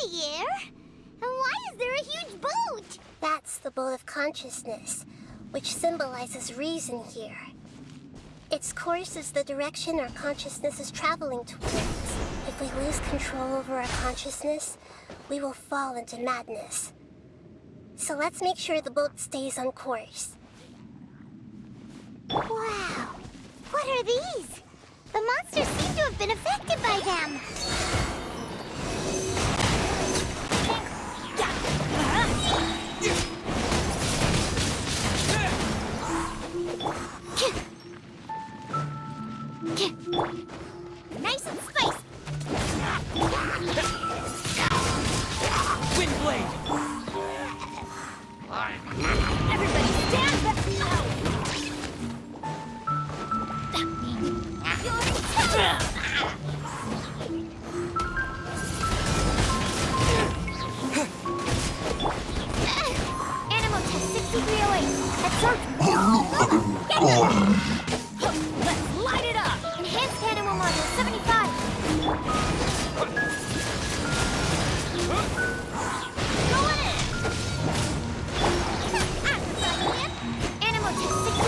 the air? And why is there a huge boat? That's the boat of consciousness, which symbolizes reason here. Its course is the direction our consciousness is traveling towards. If we lose control over our consciousness, we will fall into madness. So let's make sure the boat stays on course. Wow! What are these? The monsters seem to have been affected by them. Nice and spicy. Wind blade! Everybody stand back. Animal test 6308. Let's light it up. Enhanced animal module 75. Going in. Animal test 60.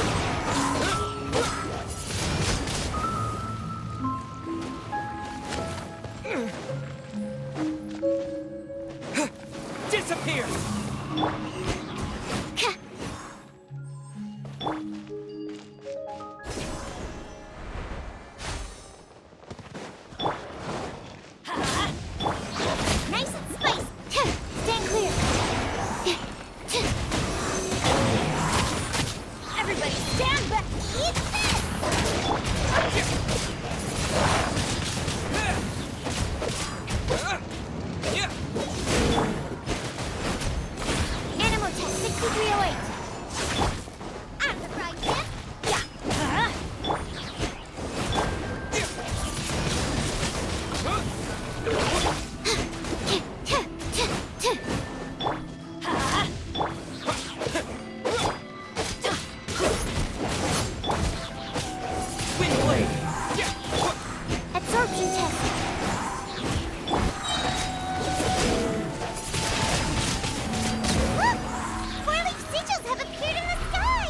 Disappear! Nice and spicy. Stand clear. Everybody stand back. Eat this. Animal test 6308. I'm the prize, yeah? Yeah. Wind blade! Absorption test. Look! Four-leaf sigils have appeared in the sky!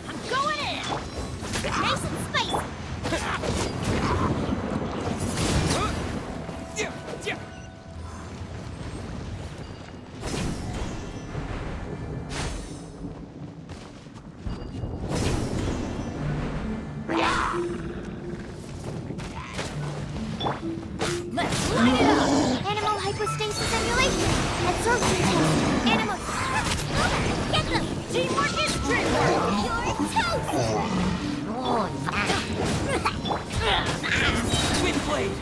I'm going in! Nice and spicy! Let's light it up! Animal hypostasis emulation! Absorption test! Animal... Get them! Teamwork is teamwork! You're toast! Wind blade!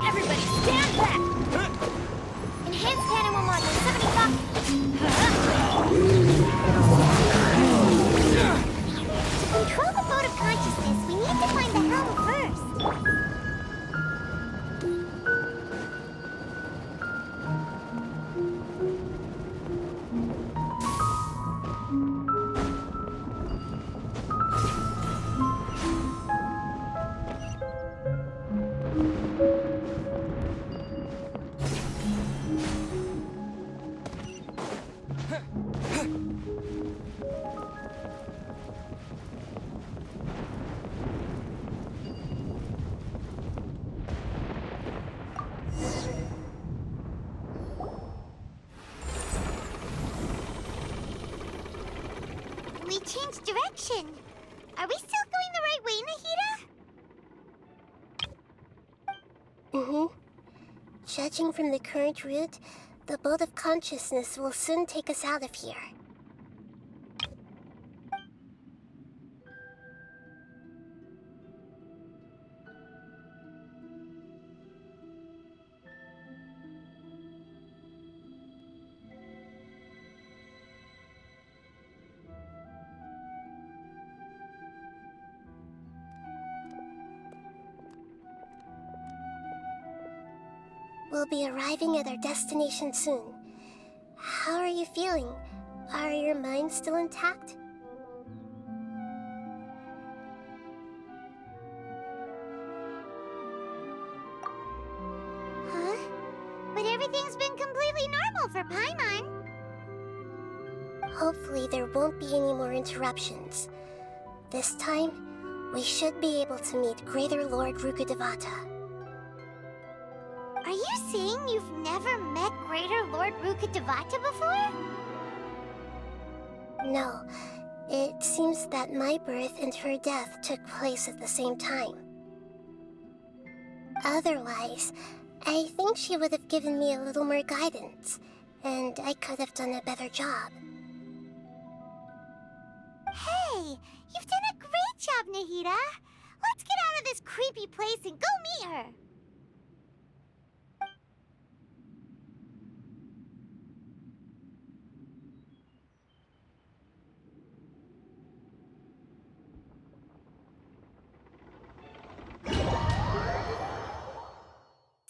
Everybody stand back! Enhanced animal module 75. To control the boat of consciousness, we need to find the helm first. We changed direction. Are we still going the right way, Nahida? Mm-hmm. Judging from the current route, the boat of consciousness will soon take us out of here. We'll be arriving at our destination soon. How are you feeling? Are your minds still intact? Huh? But everything's been completely normal for Paimon. Hopefully there won't be any more interruptions. This time, we should be able to meet Greater Lord Rukkhadevata. Are you saying you've never met Greater Lord Rukkhadevata before? No, it seems that my birth and her death took place at the same time. Otherwise, I think she would have given me a little more guidance, and I could have done a better job. Hey, you've done a great job, Nahida. Let's get out of this creepy place and go meet her.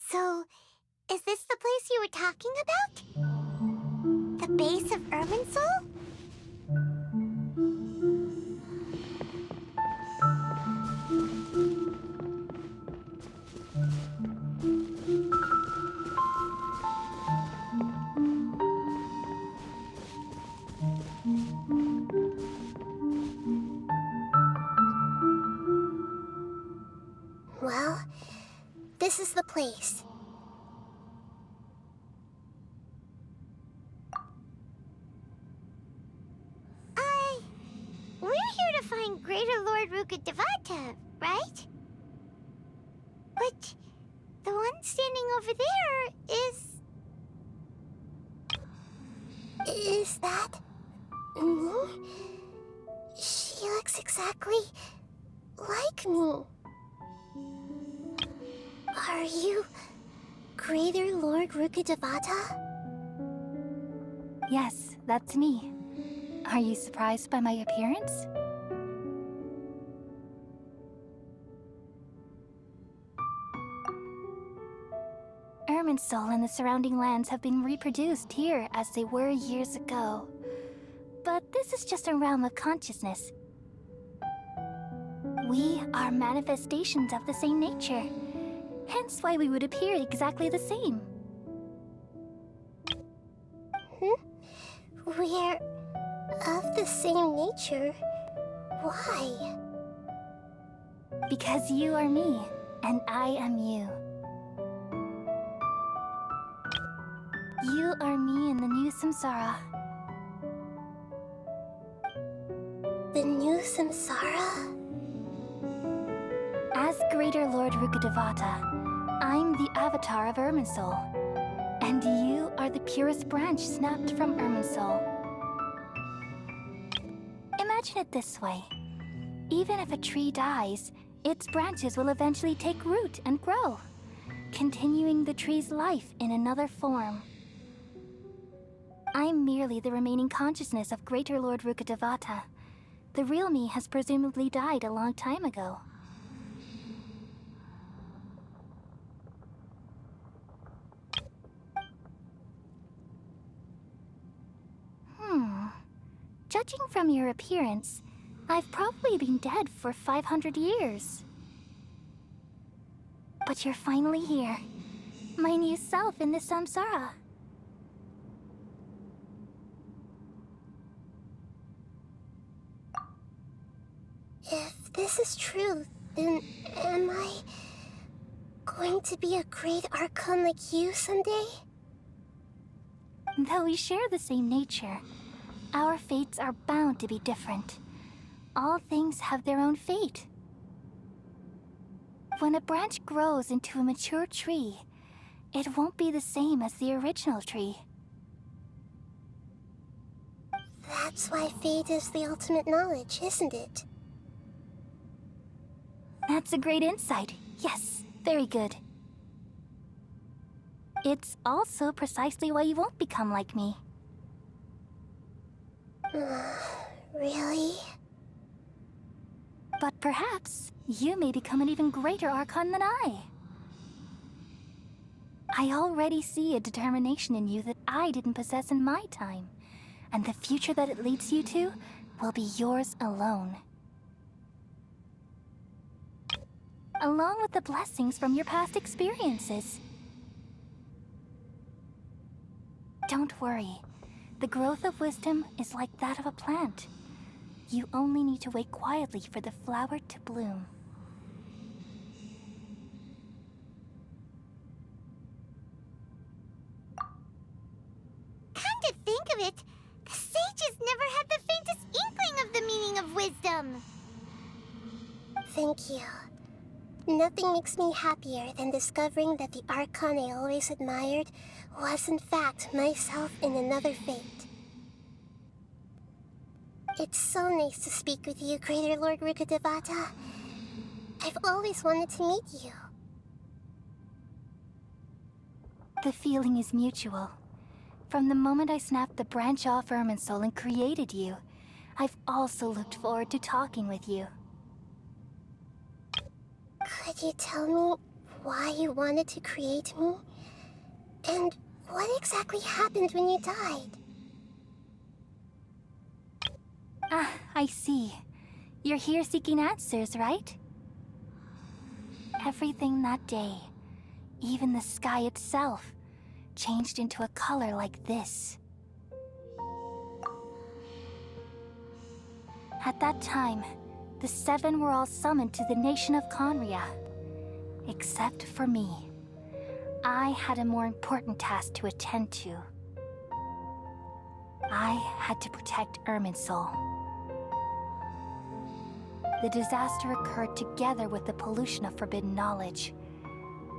So, is this the place you were talking about? The base of Irminsul? Well, this is the place. We're here to find Greater Lord Rukkhadevata, right? But the one standing over there is... Is that me? She looks exactly like me. Are you Greater Lord Rukkhadevata? Yes, that's me. Are you surprised by my appearance? Irminsul and the surrounding lands have been reproduced here as they were years ago. But this is just a realm of consciousness. We are manifestations of the same nature, hence why we would appear exactly the same. We're of the same nature. Why? Because you are me, and I am you. You are me in the new samsara. The new samsara? As Greater Lord Rukkhadevata, I'm the avatar of Irminsul, and you are the purest branch snapped from Irminsul. Imagine it this way. Even if a tree dies, its branches will eventually take root and grow, continuing the tree's life in another form. I'm merely the remaining consciousness of Greater Lord Rukkhadevata. The real me has presumably died a long time ago. Judging from your appearance, I've probably been dead for 500 years. But you're finally here. My new self in the samsara. If this is true, then am I going to be a great archon like you someday? Though we share the same nature, our fates are bound to be different. All things have their own fate. When a branch grows into a mature tree, it won't be the same as the original tree. That's why fate is the ultimate knowledge, isn't it? That's a great insight. Yes, very good. It's also precisely why you won't become like me. Really? But perhaps you may become an even greater Archon than I. I already see a determination in you that I didn't possess in my time, and the future that it leads you to will be yours alone. Along with the blessings from your past experiences. Don't worry. The growth of wisdom is like that of a plant. You only need to wait quietly for the flower to bloom. Come to think of it, the sages never had the faintest inkling of the meaning of wisdom. Thank you. Nothing makes me happier than discovering that the Archon I always admired was in fact myself in another fate. It's so nice to speak with you, Greater Lord Rukkhadevata. I've always wanted to meet you. The feeling is mutual. From the moment I snapped the branch off Irminsul and created you, I've also looked forward to talking with you. Could you tell me why you wanted to create me? And what exactly happened when you died? Ah, I see. You're here seeking answers, right? Everything that day, even the sky itself, changed into a color like this. At that time, the seven were all summoned to the nation of Conria. Except for me. I had a more important task to attend to. I had to protect Irminsul. The disaster occurred together with the pollution of forbidden knowledge.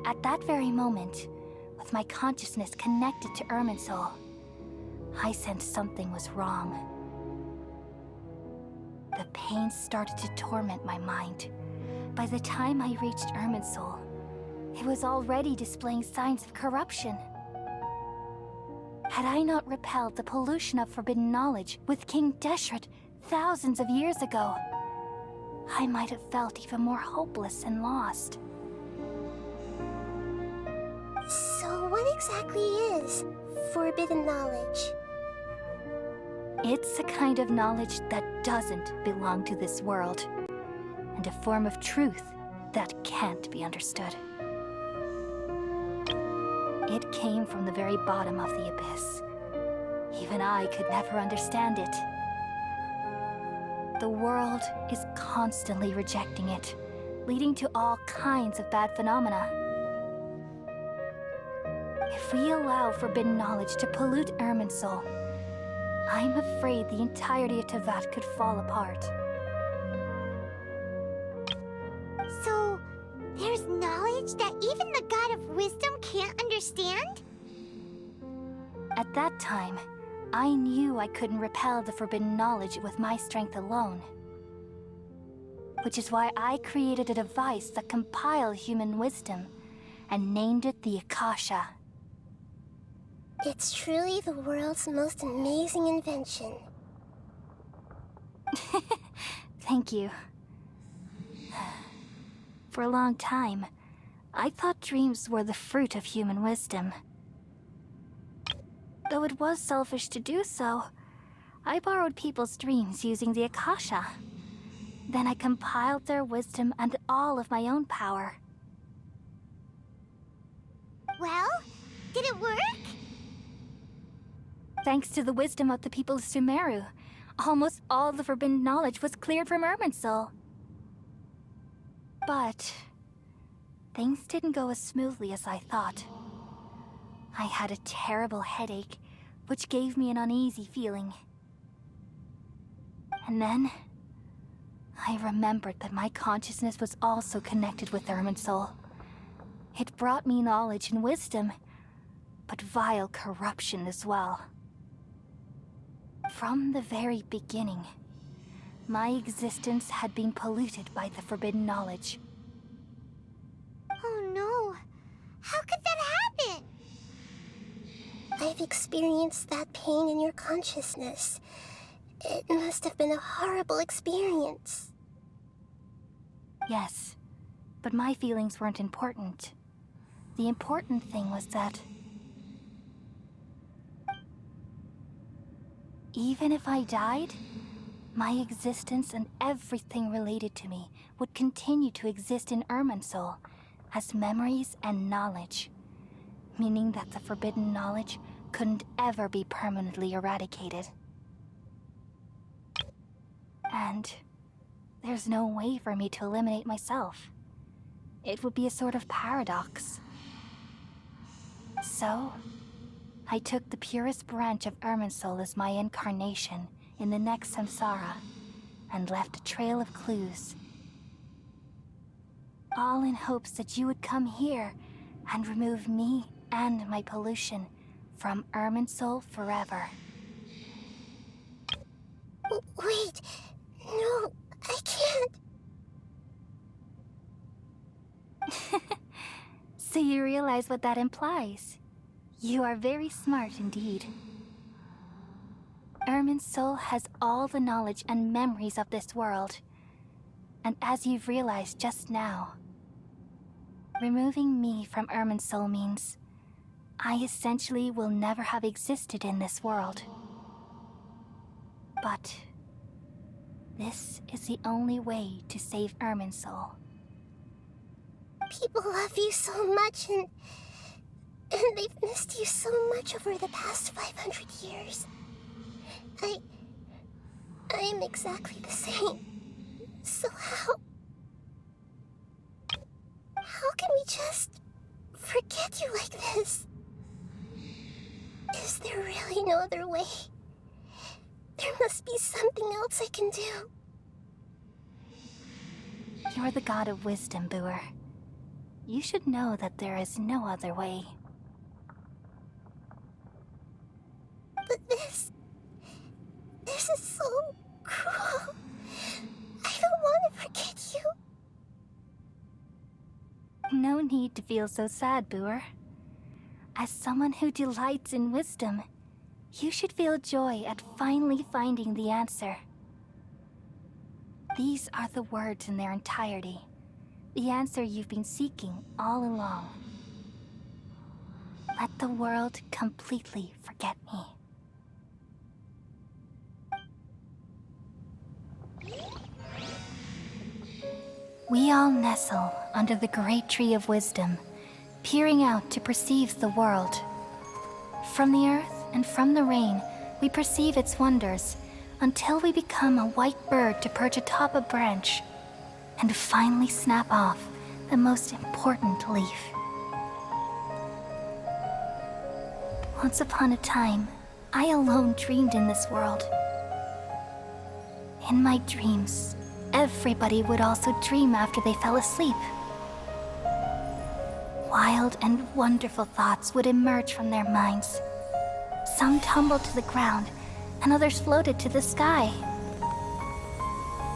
At that very moment, with my consciousness connected to Irminsul, I sensed something was wrong. The pain started to torment my mind. By the time I reached Irminsul, it was already displaying signs of corruption. Had I not repelled the pollution of forbidden knowledge with King Deshret thousands of years ago, I might have felt even more hopeless and lost. So what exactly is forbidden knowledge? It's a kind of knowledge that doesn't belong to this world, and a form of truth that can't be understood. It came from the very bottom of the abyss. Even I could never understand it. The world is constantly rejecting it, leading to all kinds of bad phenomena. If we allow forbidden knowledge to pollute Irminsul, I'm afraid the entirety of Teyvat could fall apart. So, there's knowledge that even the God of wisdom can't understand? At that time, I knew I couldn't repel the forbidden knowledge with my strength alone. Which is why I created a device that compiled human wisdom and named it the Akasha. It's truly the world's most amazing invention. Thank you. For a long time, I thought dreams were the fruit of human wisdom. Though it was selfish to do so, I borrowed people's dreams using the Akasha. Then I compiled their wisdom and all of my own power. Well, did it work? Thanks to the wisdom of the people of Sumeru, almost all the forbidden knowledge was cleared from Irminsul. But things didn't go as smoothly as I thought. I had a terrible headache, which gave me an uneasy feeling. And then I remembered that my consciousness was also connected with Irminsul. It brought me knowledge and wisdom, but vile corruption as well. From the very beginning, my existence had been polluted by the forbidden knowledge. Oh no. How could that happen? I've experienced that pain in your consciousness. It must have been a horrible experience. Yes, but my feelings weren't important. The important thing was that even if I died, my existence and everything related to me would continue to exist in Irminsul as memories and knowledge, meaning that the forbidden knowledge couldn't ever be permanently eradicated. And there's no way for me to eliminate myself. It would be a sort of paradox. So, I took the purest branch of Irminsul as my incarnation in the next samsara, and left a trail of clues. All in hopes that you would come here and remove me and my pollution from Irminsul forever. Wait, no, I can't. So you realize what that implies? You are very smart indeed. Irminsul has all the knowledge and memories of this world. And as you've realized just now, removing me from Irminsul means I essentially will never have existed in this world. But this is the only way to save Irminsul. People love you so much, and they've missed you so much over the past 500 years. I am exactly the same. So how can we just forget you like this? Is there really no other way? There must be something else I can do. You're the god of wisdom, Booer. You should know that there is no other way. But this is so cruel. I don't want to forget you. No need to feel so sad, Booer. As someone who delights in wisdom, you should feel joy at finally finding the answer. These are the words in their entirety. The answer you've been seeking all along. Let the world completely forget me. We all nestle under the great tree of wisdom, peering out to perceive the world. From the earth and from the rain, we perceive its wonders, until we become a white bird to perch atop a branch, and finally snap off the most important leaf. Once upon a time, I alone dreamed in this world. In my dreams, everybody would also dream after they fell asleep. Wild and wonderful thoughts would emerge from their minds. Some tumbled to the ground, and others floated to the sky,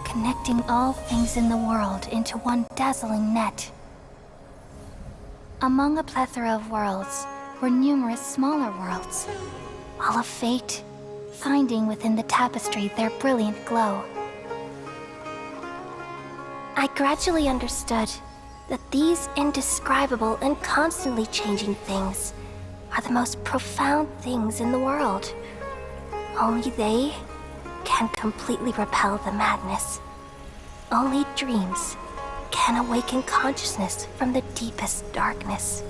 connecting all things in the world into one dazzling net. Among a plethora of worlds were numerous smaller worlds, all of fate, finding within the tapestry their brilliant glow. I gradually understood that these indescribable and constantly changing things are the most profound things in the world. Only they can completely repel the madness. Only dreams can awaken consciousness from the deepest darkness.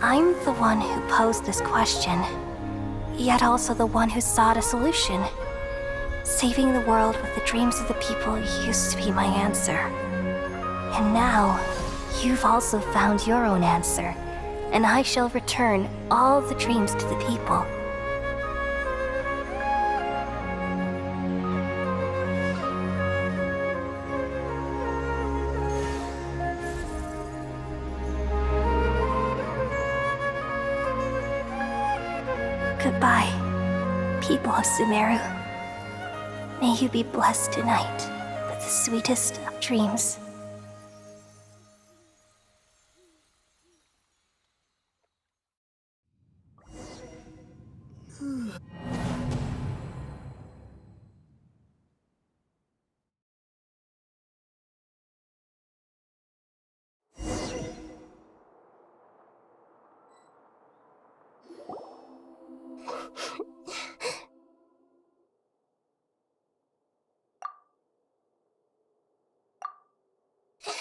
I'm the one who posed this question, yet also the one who sought a solution. Saving the world with the dreams of the people used to be my answer. And now, you've also found your own answer, and I shall return all the dreams to the people. Goodbye, people of Sumeru. May you be blessed tonight with the sweetest of dreams.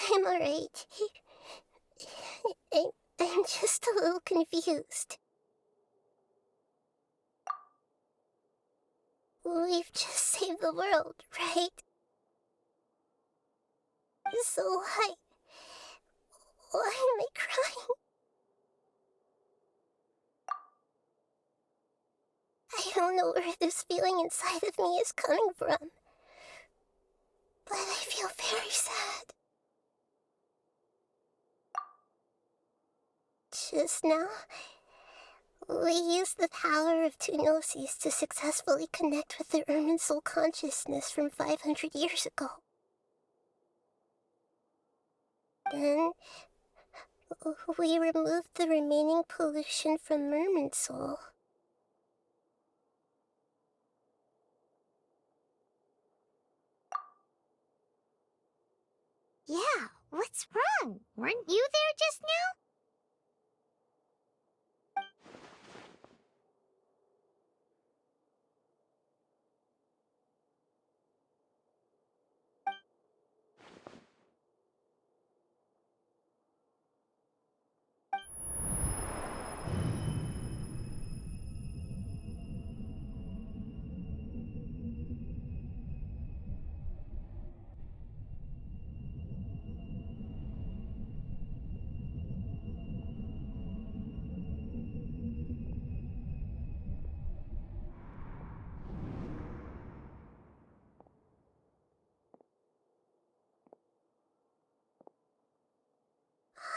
I'm alright. I'm just a little confused. We've just saved the world, right? So why am I crying? I don't know where this feeling inside of me is coming from, but I feel very sad. Just now, we used the power of two gnosis to successfully connect with the Ermin soul consciousness from 500 years ago. Then, we removed the remaining pollution from Merman soul. Yeah, what's wrong? Weren't you there just now?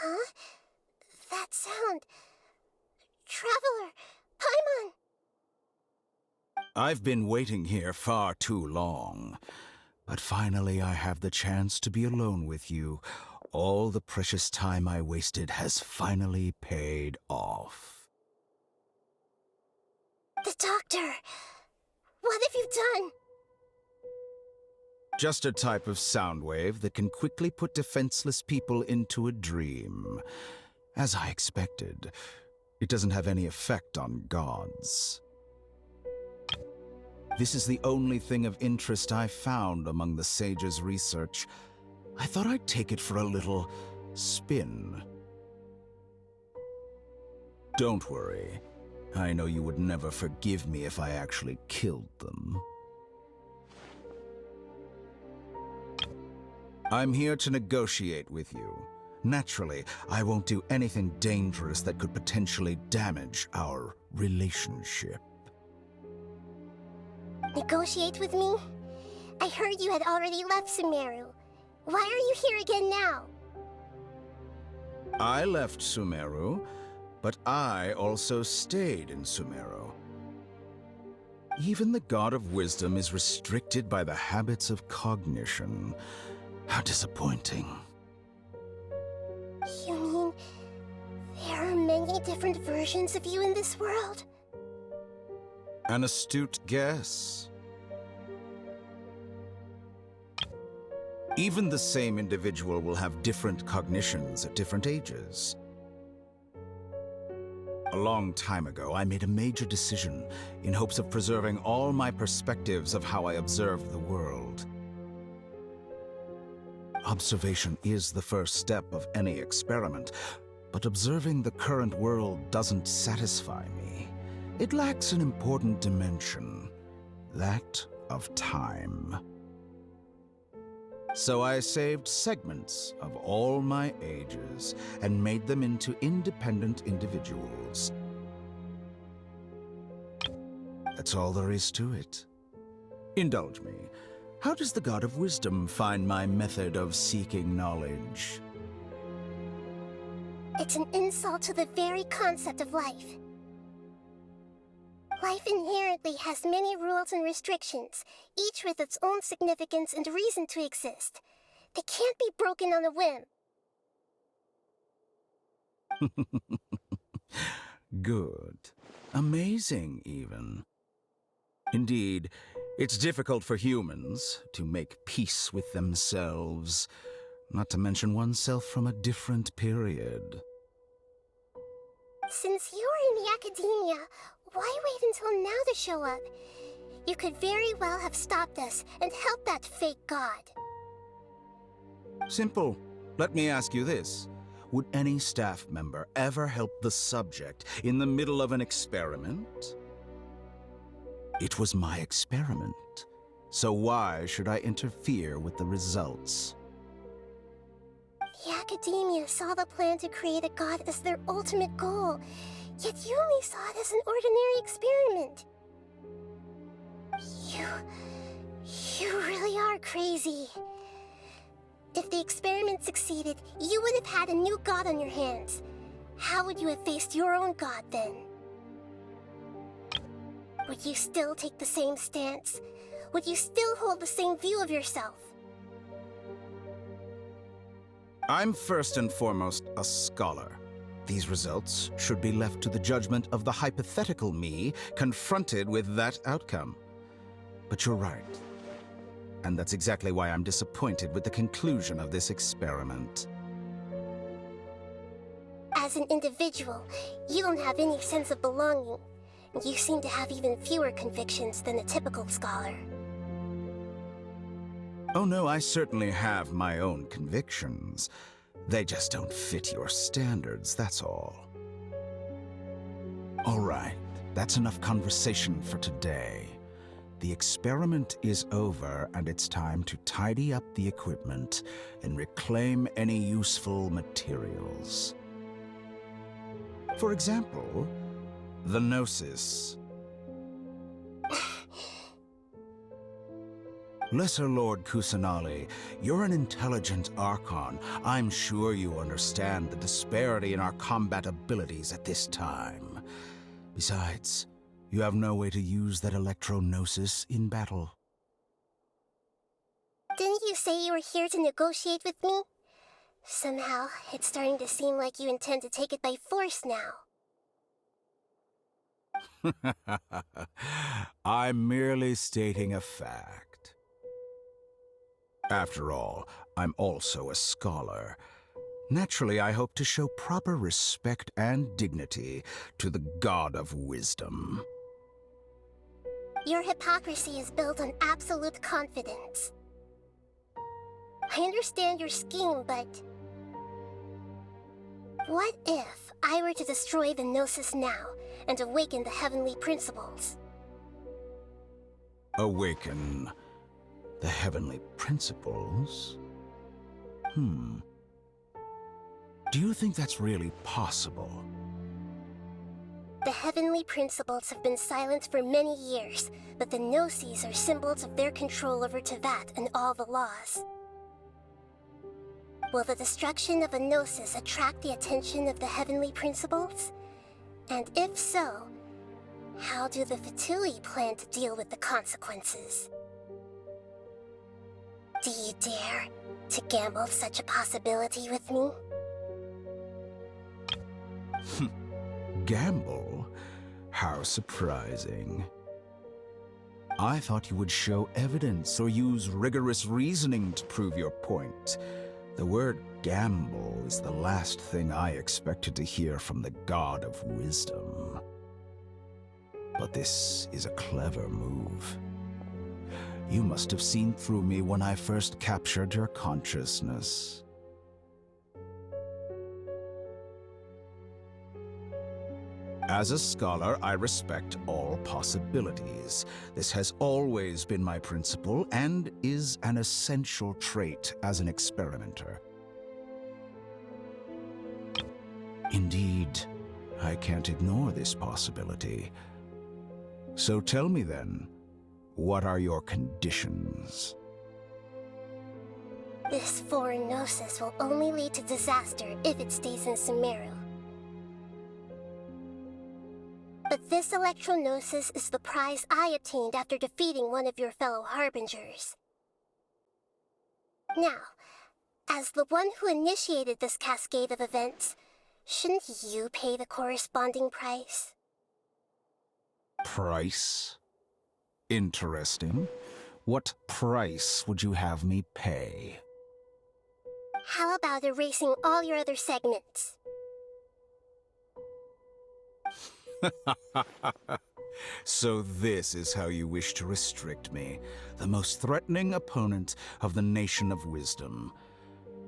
Huh? That sound. Traveler! Paimon! I've been waiting here far too long. But finally I have the chance to be alone with you. All the precious time I wasted has finally paid off. The doctor! What have you done? Just a type of sound wave that can quickly put defenseless people into a dream. As I expected, it doesn't have any effect on gods. This is the only thing of interest I found among the sage's research. I thought I'd take it for a little spin. Don't worry. I know you would never forgive me if I actually killed them. I'm here to negotiate with you. Naturally, I won't do anything dangerous that could potentially damage our relationship. Negotiate with me? I heard you had already left Sumeru. Why are you here again now? I left Sumeru, but I also stayed in Sumeru. Even the God of Wisdom is restricted by the habits of cognition. How disappointing. You mean there are many different versions of you in this world? An astute guess. Even the same individual will have different cognitions at different ages. A long time ago, I made a major decision in hopes of preserving all my perspectives of how I observed the world. Observation is the first step of any experiment, but observing the current world doesn't satisfy me. It lacks an important dimension, that of time. So I saved segments of all my ages and made them into independent individuals. That's all there is to it. Indulge me. How does the God of Wisdom find my method of seeking knowledge? It's an insult to the very concept of life. Life inherently has many rules and restrictions, each with its own significance and reason to exist. They can't be broken on a whim. Good. Amazing, even. Indeed, it's difficult for humans to make peace with themselves, not to mention oneself from a different period. Since you're in the academia, why wait until now to show up? You could very well have stopped us and helped that fake god. Simple. Let me ask you this. Would any staff member ever help the subject in the middle of an experiment? It was my experiment, so why should I interfere with the results? The academia saw the plan to create a god as their ultimate goal, yet you only saw it as an ordinary experiment. You really are crazy. If the experiment succeeded, you would have had a new god on your hands. How would you have faced your own god then? Would you still take the same stance? Would you still hold the same view of yourself? I'm first and foremost a scholar. These results should be left to the judgment of the hypothetical me confronted with that outcome. But you're right. And that's exactly why I'm disappointed with the conclusion of this experiment. As an individual, you don't have any sense of belonging. You seem to have even fewer convictions than a typical scholar. Oh no, I certainly have my own convictions. They just don't fit your standards, that's all. All right, that's enough conversation for today. The experiment is over, and it's time to tidy up the equipment and reclaim any useful materials. For example, the Gnosis. Lesser Lord Kusanali, you're an intelligent Archon. I'm sure you understand the disparity in our combat abilities at this time. Besides, you have no way to use that Electro-Gnosis in battle. Didn't you say you were here to negotiate with me? Somehow, it's starting to seem like you intend to take it by force now. I'm merely stating a fact. After all, I'm also a scholar. Naturally, I hope to show proper respect and dignity to the God of Wisdom. Your hypocrisy is built on absolute confidence. I understand your scheme, but... what if I were to destroy the Gnosis now and awaken the heavenly principles? Awaken the heavenly principles? Do you think that's really possible? The heavenly principles have been silent for many years, but the Gnosis are symbols of their control over Tevat and all the laws. Will the destruction of a Gnosis attract the attention of the heavenly principles? And if so, how do the Fatui plan to deal with the consequences? Do you dare to gamble such a possibility with me? Gamble? How surprising. I thought you would show evidence or use rigorous reasoning to prove your point. The word gamble is the last thing I expected to hear from the God of Wisdom. But this is a clever move. You must have seen through me when I first captured your consciousness. As a scholar, I respect all possibilities. This has always been my principle and is an essential trait as an experimenter. Indeed, I can't ignore this possibility. So tell me then, what are your conditions? This foreign gnosis will only lead to disaster if it stays in Sumeru. But this electro-gnosis is the prize I obtained after defeating one of your fellow Harbingers. Now, as the one who initiated this cascade of events, shouldn't you pay the corresponding price? Price? Interesting. What price would you have me pay? How about erasing all your other segments? So this is how you wish to restrict me, the most threatening opponent of the Nation of Wisdom.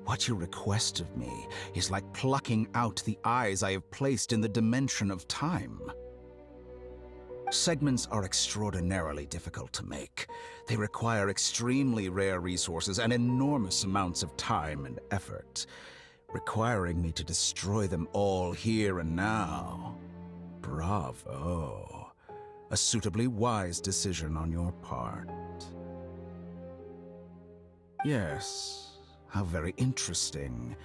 What you request of me is like plucking out the eyes I have placed in the dimension of time. Segments are extraordinarily difficult to make. They require extremely rare resources and enormous amounts of time and effort, requiring me to destroy them all here and now. Bravo. A suitably wise decision on your part. Yes, how very interesting.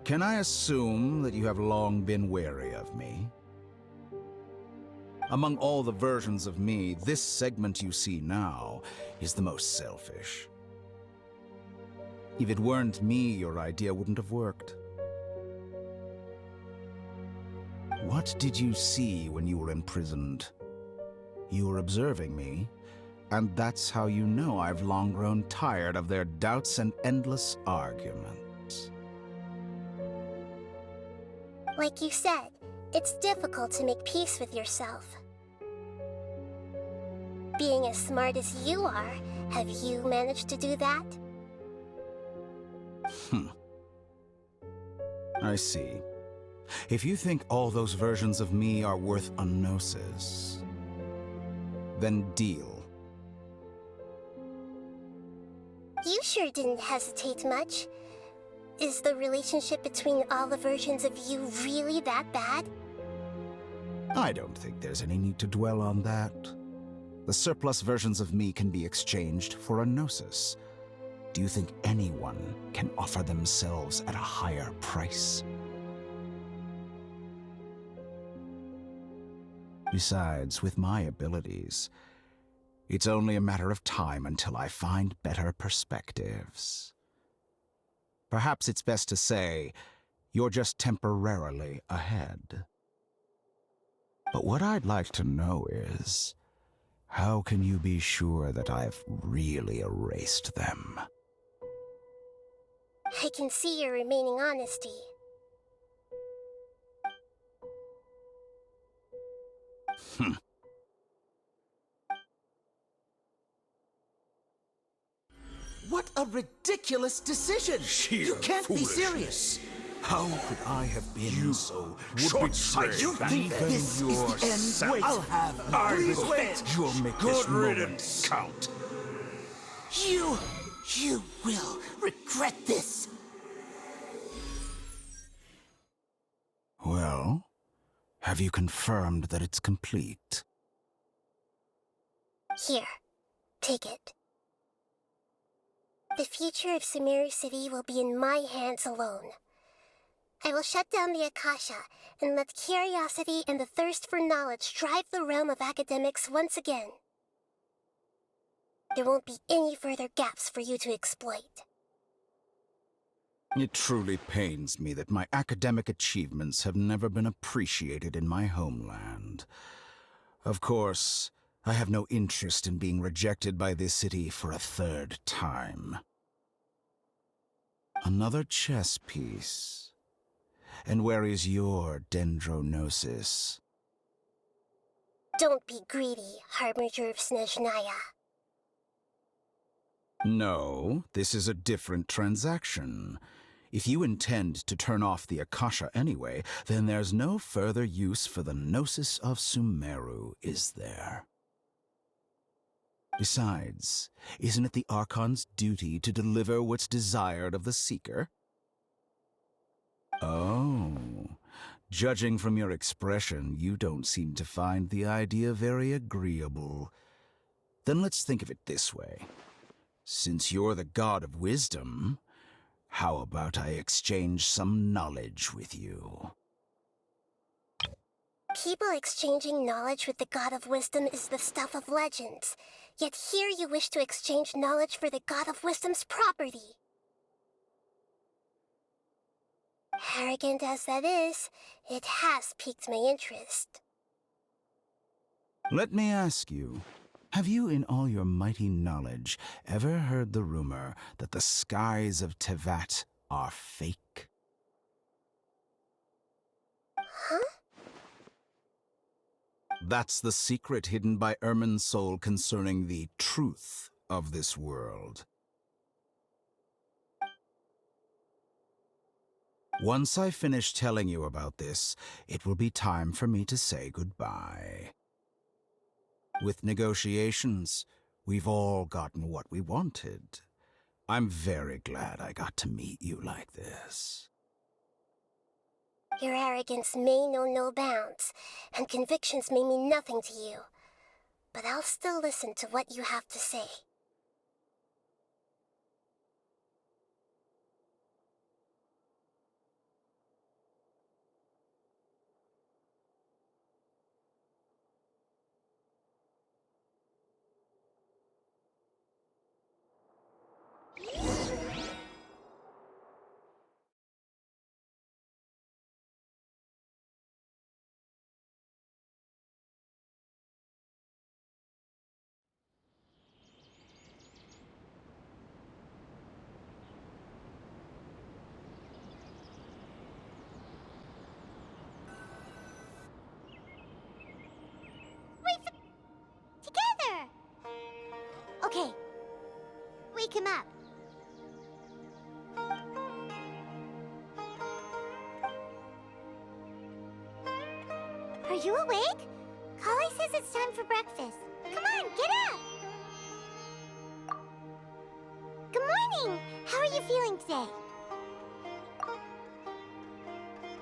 Can I assume that you have long been wary of me? Among all the versions of me, this segment you see now is the most selfish. If it weren't me, your idea wouldn't have worked. What did you see when you were imprisoned? You were observing me, and that's how you know I've long grown tired of their doubts and endless arguments. Like you said, it's difficult to make peace with yourself. Being as smart as you are, have you managed to do that? I see. If you think all those versions of me are worth a gnosis, then deal. You sure didn't hesitate much. Is the relationship between all the versions of you really that bad? I don't think there's any need to dwell on that. The surplus versions of me can be exchanged for a gnosis. Do you think anyone can offer themselves at a higher price? Besides, with my abilities, it's only a matter of time until I find better perspectives. Perhaps it's best to say, you're just temporarily ahead. But what I'd like to know is, how can you be sure that I've really erased them? I can see your remaining honesty. What a ridiculous decision! You can't be serious! How could I have been so short-sighted? You think this is the end? Wait, I'll have please wait! You'll make this moment count. You will regret this! Well, have you confirmed that it's complete? Here, take it. The future of Sumeru City will be in my hands alone. I will shut down the Akasha and let curiosity and the thirst for knowledge drive the realm of academics once again. There won't be any further gaps for you to exploit. It truly pains me that my academic achievements have never been appreciated in my homeland. Of course, I have no interest in being rejected by this city for a third time. Another chess piece. And where is your dendrognosis? Don't be greedy, Harbinger of Snezhnaya. No, this is a different transaction. If you intend to turn off the Akasha anyway, then there's no further use for the Gnosis of Sumeru, is there? Besides, isn't it the Archon's duty to deliver what's desired of the Seeker? Oh, judging from your expression, you don't seem to find the idea very agreeable. Then let's think of it this way. Since you're the god of wisdom, how about I exchange some knowledge with you? People exchanging knowledge with the god of wisdom is the stuff of legends. Yet here you wish to exchange knowledge for the god of wisdom's property. Arrogant as that is, it has piqued my interest. Let me ask you, have you in all your mighty knowledge ever heard the rumor that the skies of Tevat are fake? Huh? That's the secret hidden by Ermin's soul concerning the truth of this world. Once I finish telling you about this, it will be time for me to say goodbye. With negotiations, we've all gotten what we wanted. I'm very glad I got to meet you like this. Your arrogance may know no bounds, and convictions may mean nothing to you. But I'll still listen to what you have to say. Together! Okay. Wake him up. Are you awake? Kali says it's time for breakfast. Come on, get up! Good morning! How are you feeling today?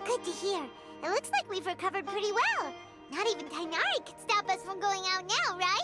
Good to hear. It looks like we've recovered pretty well. Not even Tainari could stop us from going out now, right?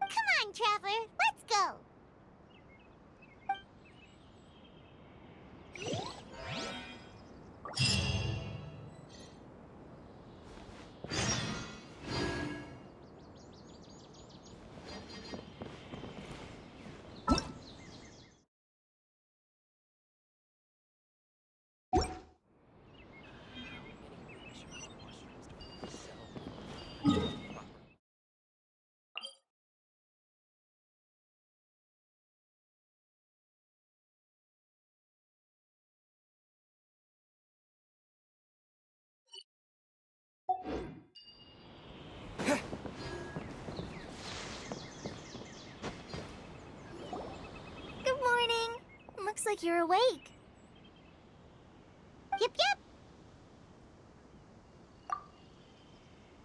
Come on, Traveler, let's go! Good morning. Looks like you're awake. Yep, yep.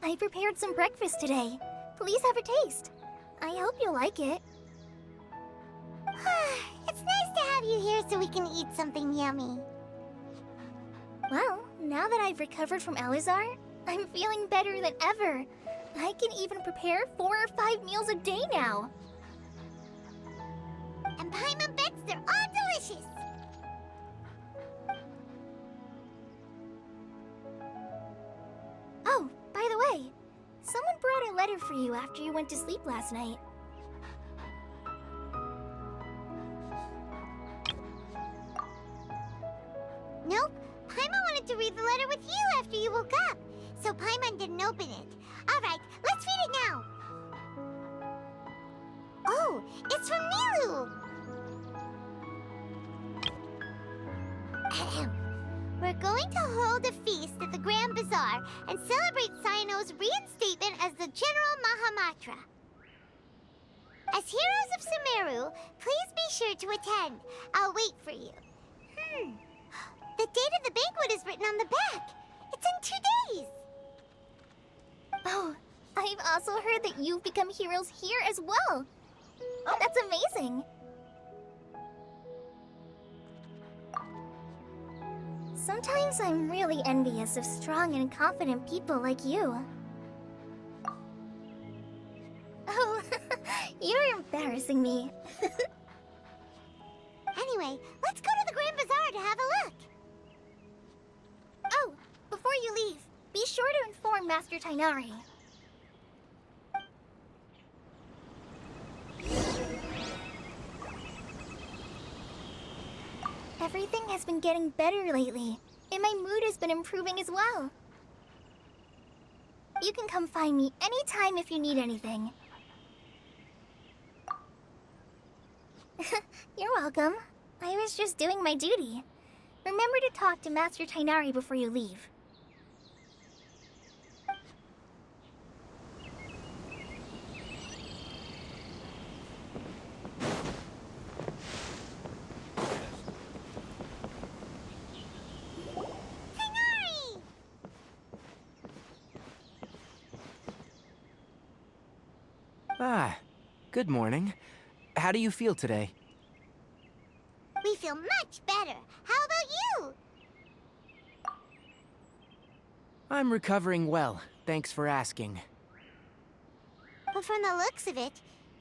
I prepared some breakfast today. Please have a taste. I hope you'll like it. It's nice to have you here so we can eat something yummy. Well, now that I've recovered from Alizar, I'm feeling better than ever. I can even prepare 4 or 5 meals a day now. And Paimon bets they're all delicious. Oh, by the way, someone brought a letter for you after you went to sleep last night. Nope. Paimon wanted to read the letter with you after you woke up, so Paimon didn't open it. Alright, let's read it now. Oh, it's from Milu! Ahem. We're going to hold a feast at the Grand Bazaar and celebrate Cyano's reinstatement as the General Mahamatra. As heroes of Sumeru, please be sure to attend. I'll wait for you. The date of the banquet is written on the back. It's in 2 days. Oh, I've also heard that you've become heroes here as well. That's amazing. Sometimes I'm really envious of strong and confident people like you. Oh, you're embarrassing me. Anyway, let's go to the Grand Bazaar to have a look. Oh, before you leave, be sure to inform Master Tainari. Everything has been getting better lately, and my mood has been improving as well. You can come find me anytime if you need anything. You're welcome. I was just doing my duty. Remember to talk to Master Tainari before you leave. Tainari! Ah, good morning. How do you feel today? We feel much better. How about you? I'm recovering well, thanks for asking. But from the looks of it,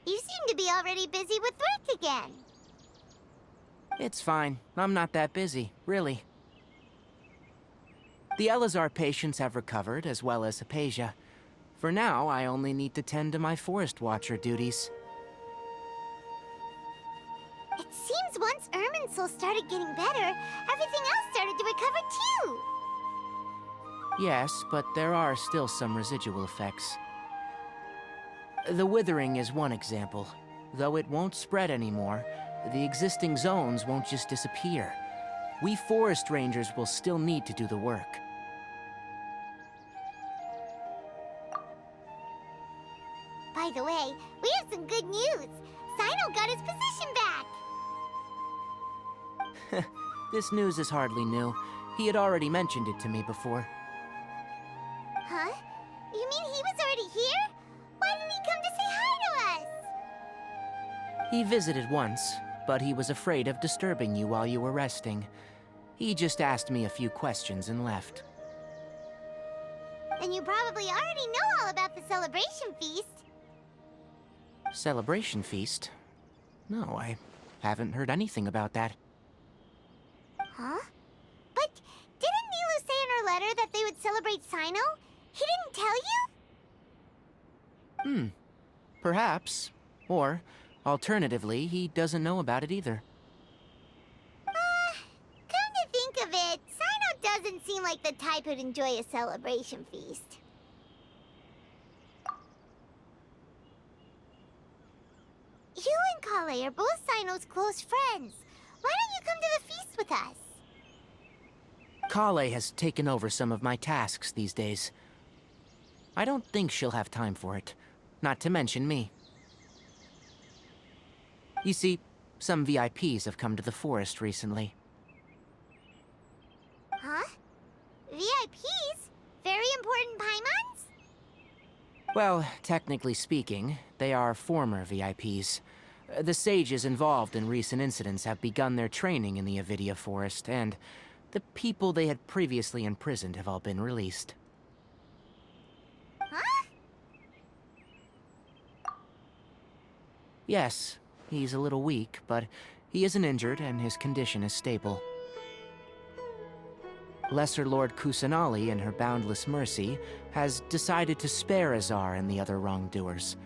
you seem to be already busy with work again. It's fine. I'm not that busy, really. The Elazar patients have recovered, as well as Hypatia. For now, I only need to tend to my Forest Watcher duties. It seems once Irminsul started getting better, everything else started to recover too. Yes, but there are still some residual effects. The withering is one example. Though it won't spread anymore, the existing zones won't just disappear. We forest rangers will still need to do the work. By the way, we have some good news. Cyno got his position back. This news is hardly new. He had already mentioned it to me before. Huh? You mean he was already here? Why didn't he come to say hi to us? He visited once, but he was afraid of disturbing you while you were resting. He just asked me a few questions and left. Then you probably already know all about the celebration feast. Celebration feast? No, I haven't heard anything about that. Huh? But didn't Milu say in her letter that they would celebrate Cyno? He didn't tell you? Perhaps. Or, alternatively, he doesn't know about it either. Come to think of it, Cyno doesn't seem like the type who'd enjoy a celebration feast. You and Kale are both Cyno's close friends. Why don't you come to the feast with us? Kale has taken over some of my tasks these days. I don't think she'll have time for it. Not to mention me. You see, some VIPs have come to the forest recently. Huh? VIPs? Very important Paimons? Well, technically speaking, they are former VIPs. The sages involved in recent incidents have begun their training in the Avidia Forest, and the people they had previously imprisoned have all been released. Huh? Yes, He's a little weak, but he isn't injured and his condition is stable. Lesser Lord Kusanali, in her boundless mercy, has decided to spare Azar and the other wrongdoers.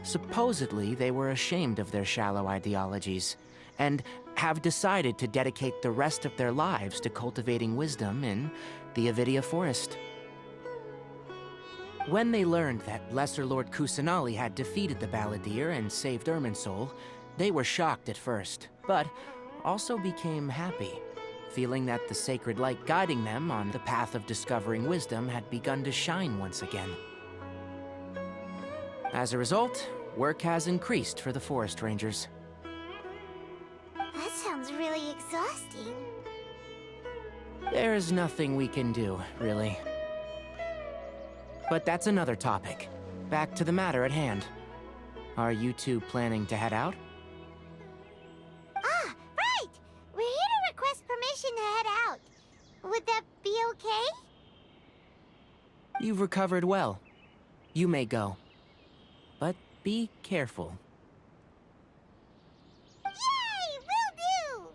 Supposedly, they were ashamed of their shallow ideologies, and have decided to dedicate the rest of their lives to cultivating wisdom in the Avidia Forest. When they learned that Lesser Lord Kusanali had defeated the Balladeer and saved Irminsul, they were shocked at first, but also became happy, feeling that the sacred light guiding them on the path of discovering wisdom had begun to shine once again. As a result, work has increased for the Forest Rangers. That sounds really exhausting. There's nothing we can do, really. But that's another topic. Back to the matter at hand. Are you two planning to head out? Ah, right! We're here to request permission to head out. Would that be okay? You've recovered well. You may go. But be careful. Yay! Will do!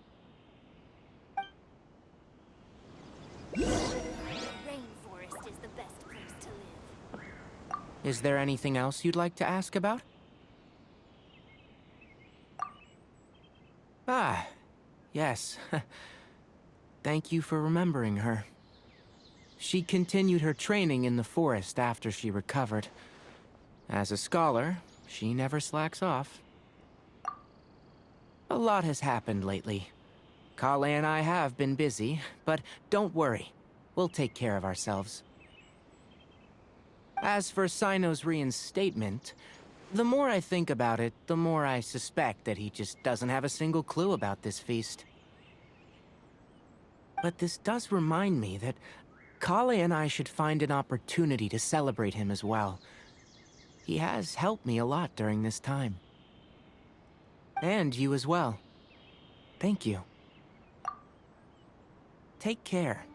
Rainforest is the best place to live. Is there anything else you'd like to ask about? Ah, yes. Thank you for remembering her. She continued her training in the forest after she recovered. As a scholar, she never slacks off. A lot has happened lately. Kale and I have been busy, but don't worry. We'll take care of ourselves. As for Sino's reinstatement, the more I think about it, the more I suspect that he just doesn't have a single clue about this feast. But this does remind me that Kale and I should find an opportunity to celebrate him as well. He has helped me a lot during this time. And you as well. Thank you. Take care.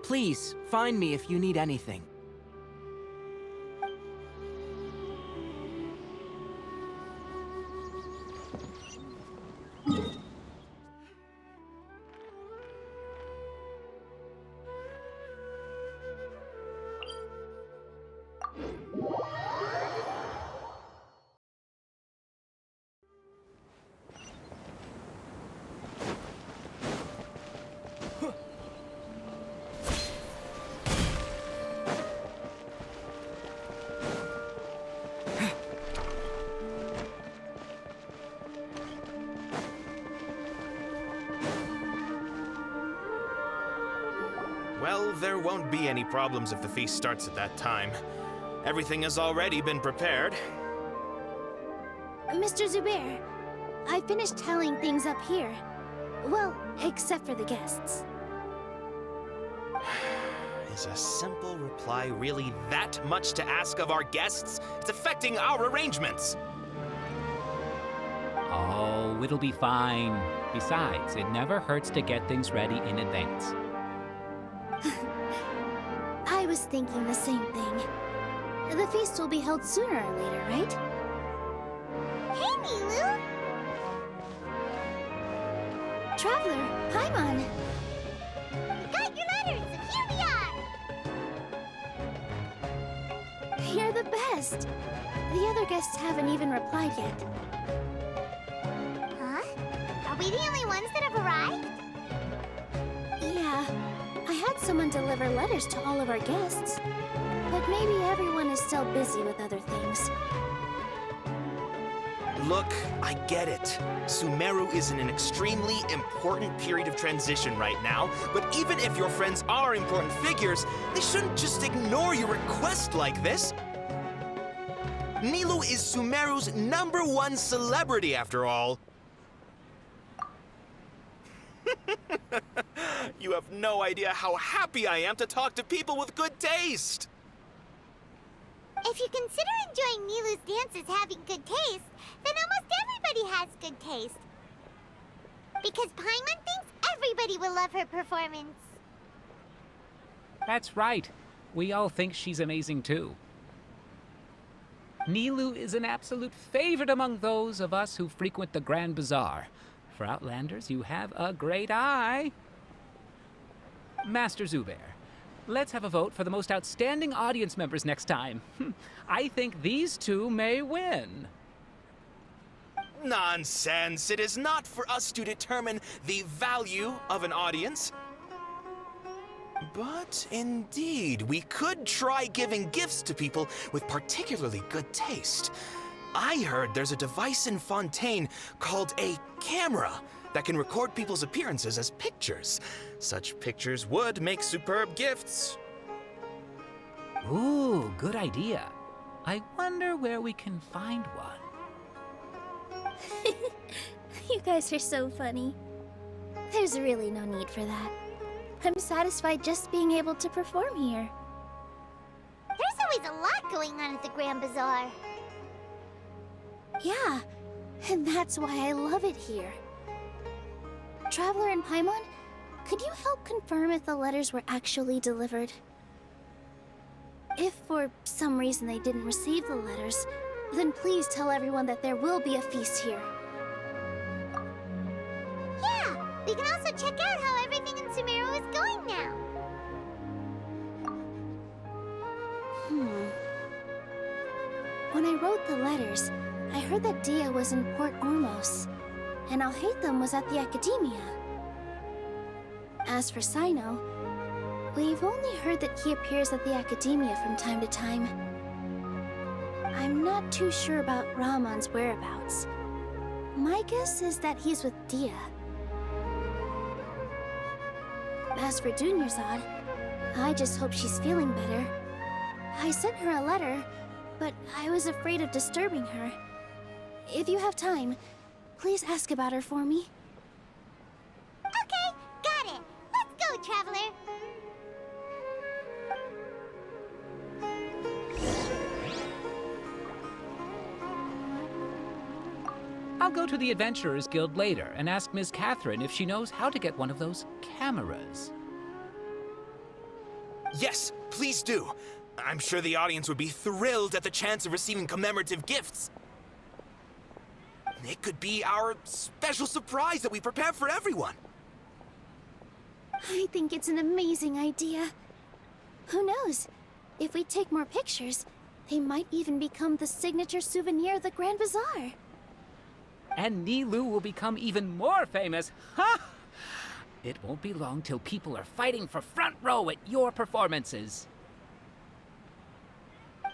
Please, find me if you need anything. Well, there won't be any problems if the feast starts at that time. Everything has already been prepared. Mr. Zubair, I finished tallying things up here. Well, except for the guests. Is a simple reply really that much to ask of our guests? It's affecting our arrangements. Oh, it'll be fine. Besides, it never hurts to get things ready in advance. I was thinking the same thing. The feast will be held sooner or later, right? Hey, Nilu! Traveler, Paimon! We got your letters, and here we are! You're the best! The other guests haven't even replied yet. Huh? Are we the only ones that have arrived? Yeah, I had someone deliver letters to all of our guests. But maybe everyone is still busy with other things. Look, I get it. Sumeru is in an extremely important period of transition right now, but even if your friends are important figures, they shouldn't just ignore your request like this. Nilu is Sumeru's #1 celebrity, after all. You have no idea how happy I am to talk to people with good taste. If you consider enjoying Nilu's dances having good taste, then almost everybody has good taste. Because Paimon thinks everybody will love her performance. That's right. We all think she's amazing too. Nilu is an absolute favorite among those of us who frequent the Grand Bazaar. For Outlanders, you have a great eye. Master Zubair, let's have a vote for the most outstanding audience members next time. I think these two may win. Nonsense! It is not for us to determine the value of an audience. But indeed, we could try giving gifts to people with particularly good taste. I heard there's a device in Fontaine called a camera that can record people's appearances as pictures. Such pictures would make superb gifts. Ooh, good idea. I wonder where we can find one. You guys are so funny. There's really no need for that. I'm satisfied just being able to perform here. There's always a lot going on at the Grand Bazaar. Yeah, and that's why I love it here. Traveler and Paimon, could you help confirm if the letters were actually delivered? If for some reason they didn't receive the letters, then please tell everyone that there will be a feast here. Yeah, we can also check out how everything in Sumeru is going now. When I wrote the letters, I heard that Dia was in Port Ormos, and Alhaitham was at the Academia. As for Sino, we've only heard that he appears at the Academia from time to time. I'm not too sure about Ramon's whereabouts. My guess is that he's with Dia. As for Dunyarzad, I just hope she's feeling better. I sent her a letter, but I was afraid of disturbing her. If you have time, please ask about her for me. Okay, got it. Let's go, Traveler. I'll go to the Adventurers Guild later and ask Miss Catherine if she knows how to get one of those cameras. Yes, please do. I'm sure the audience would be thrilled at the chance of receiving commemorative gifts. It could be our special surprise that we prepare for everyone. I think it's an amazing idea. Who knows? If we take more pictures, they might even become the signature souvenir of the Grand Bazaar. And Nilu will become even more famous. Ha! It won't be long till people are fighting for front row at your performances.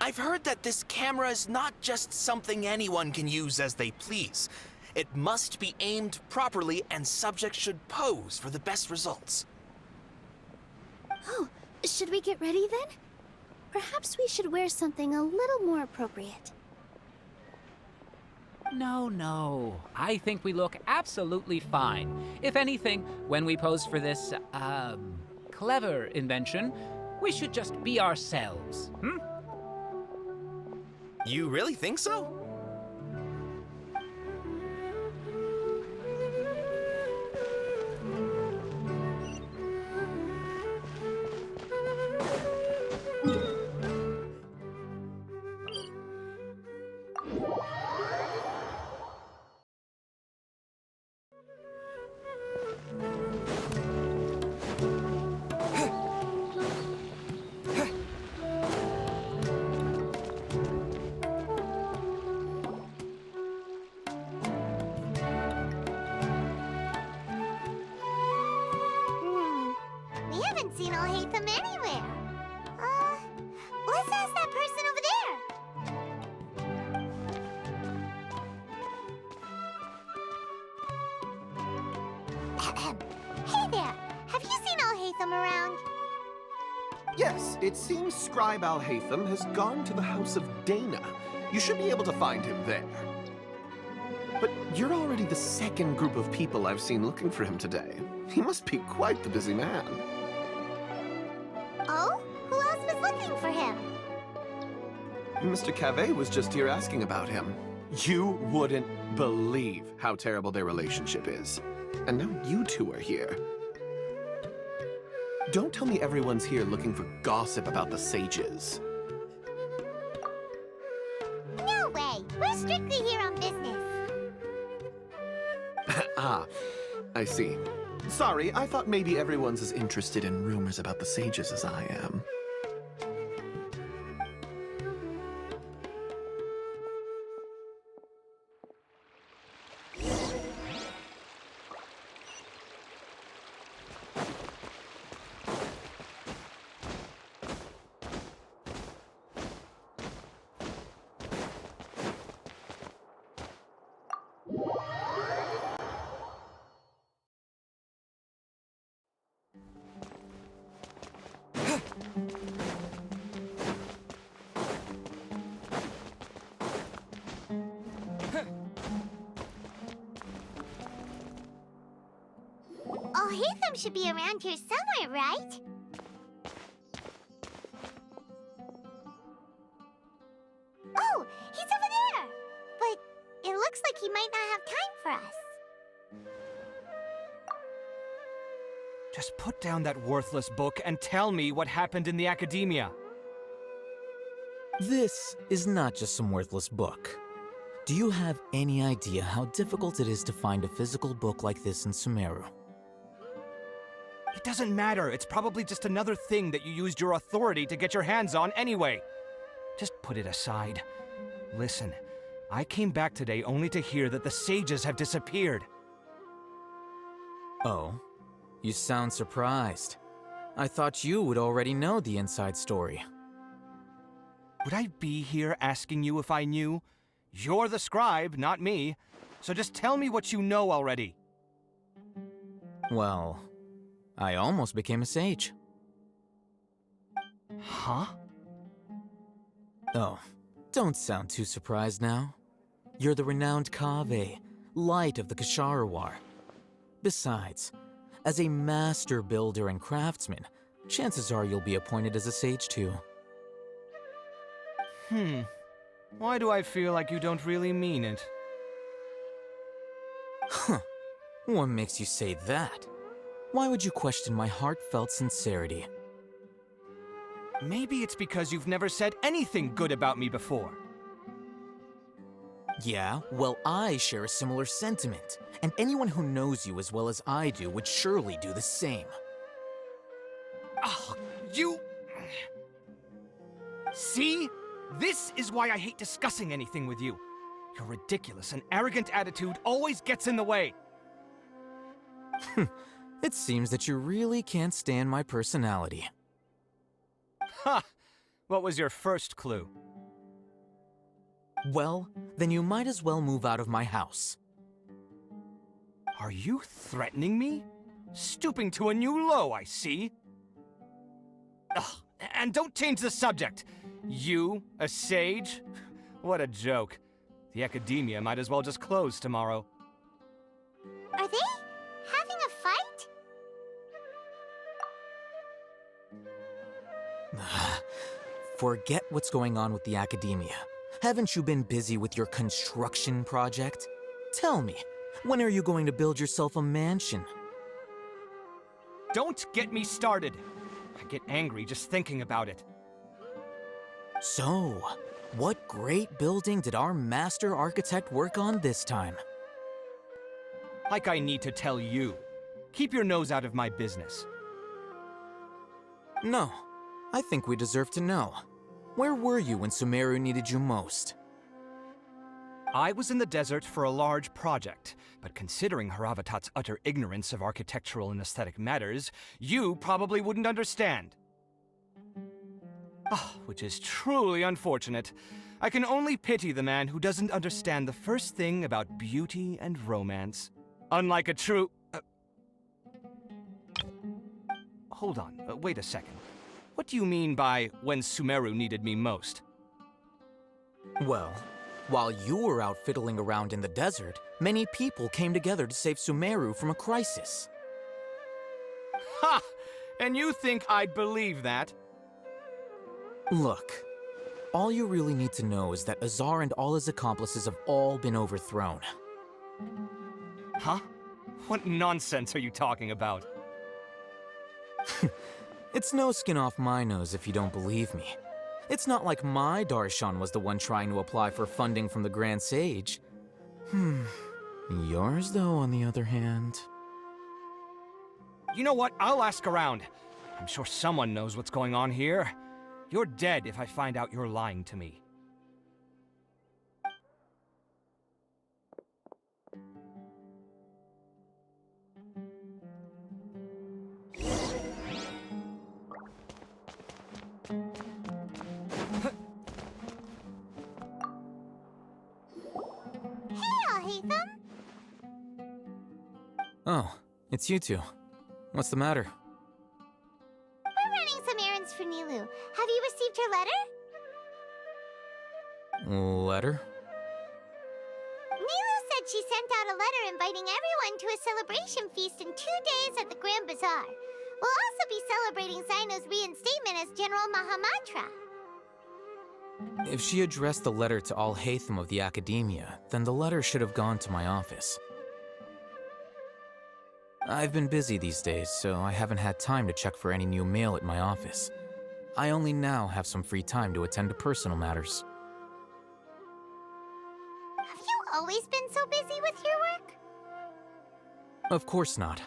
I've heard that this camera is not just something anyone can use as they please. It must be aimed properly, and subjects should pose for the best results. Oh, should we get ready then? Perhaps we should wear something a little more appropriate. No. I think we look absolutely fine. If anything, when we pose for this, clever invention, we should just be ourselves, You really think so? We haven't seen Alhaitham anywhere. Let's ask that person over there. Hey there, have you seen Alhaitham around? Yes, it seems Scribe Alhaitham has gone to the House of Dana. You should be able to find him there. But you're already the second group of people I've seen looking for him today. He must be quite the busy man. Oh? Who else was looking for him? Mr. Cavey was just here asking about him. You wouldn't believe how terrible their relationship is. And now you two are here. Don't tell me everyone's here looking for gossip about the sages. see. Sorry, I thought maybe everyone's as interested in rumors about the sages as I am. Oh, Hatham should be around here somewhere, right? Oh, he's over there! But it looks like he might not have time for us. Just put down that worthless book and tell me what happened in the academia. This is not just some worthless book. Do you have any idea how difficult it is to find a physical book like this in Sumeru? It doesn't matter. It's probably just another thing that you used your authority to get your hands on anyway. Just put it aside. Listen, I came back today only to hear that the sages have disappeared. Oh, you sound surprised. I thought you would already know the inside story. Would I be here asking you if I knew? You're the scribe, not me. So just tell me what you know already. Well, I almost became a sage. Huh? Oh, don't sound too surprised now. You're the renowned Kaveh, light of the Ksharawar. Besides, as a master builder and craftsman, chances are you'll be appointed as a sage too. Why do I feel like you don't really mean it? Huh. What makes you say that? Why would you question my heartfelt sincerity? Maybe it's because you've never said anything good about me before. Yeah, well, I share a similar sentiment, and anyone who knows you as well as I do would surely do the same. Ah, you... See? This is why I hate discussing anything with you. Your ridiculous and arrogant attitude always gets in the way. It seems that you really can't stand my personality. Ha! What was your first clue? Well, then you might as well move out of my house. Are you threatening me? Stooping to a new low, I see. Ugh, and don't change the subject. You, a sage? What a joke. The academia might as well just close tomorrow. Are they having a fight? Forget what's going on with the academia. Haven't you been busy with your construction project? Tell me, when are you going to build yourself a mansion? Don't get me started. I get angry just thinking about it. So, what great building did our master architect work on this time? Like I need to tell you. Keep your nose out of my business. No, I think we deserve to know. Where were you when Sumeru needed you most? I was in the desert for a large project, but considering Haravatat's utter ignorance of architectural and aesthetic matters, you probably wouldn't understand. Which is truly unfortunate. I can only pity the man who doesn't understand the first thing about beauty and romance. Unlike a true... Hold on, wait a second. What do you mean by when Sumeru needed me most? Well, while you were out fiddling around in the desert, many people came together to save Sumeru from a crisis. Ha! And you think I'd believe that? Look, all you really need to know is that Azar and all his accomplices have all been overthrown. Huh? What nonsense are you talking about? It's no skin off my nose if you don't believe me. It's not like my Darshan was the one trying to apply for funding from the Grand Sage. Yours, though, on the other hand. You know what? I'll ask around. I'm sure someone knows what's going on here. You're dead if I find out you're lying to me. Hatham? Oh, it's you two. What's the matter? We're running some errands for Nilu. Have you received her letter? Letter? Nilu said she sent out a letter inviting everyone to a celebration feast in 2 days at the Grand Bazaar. We'll also be celebrating Sino's reinstatement as General Mahamatra. If she addressed the letter to all Hatham of the Academia, then the letter should have gone to my office. I've been busy these days, so I haven't had time to check for any new mail at my office. I only now have some free time to attend to personal matters. Have you always been so busy with your work? Of course not.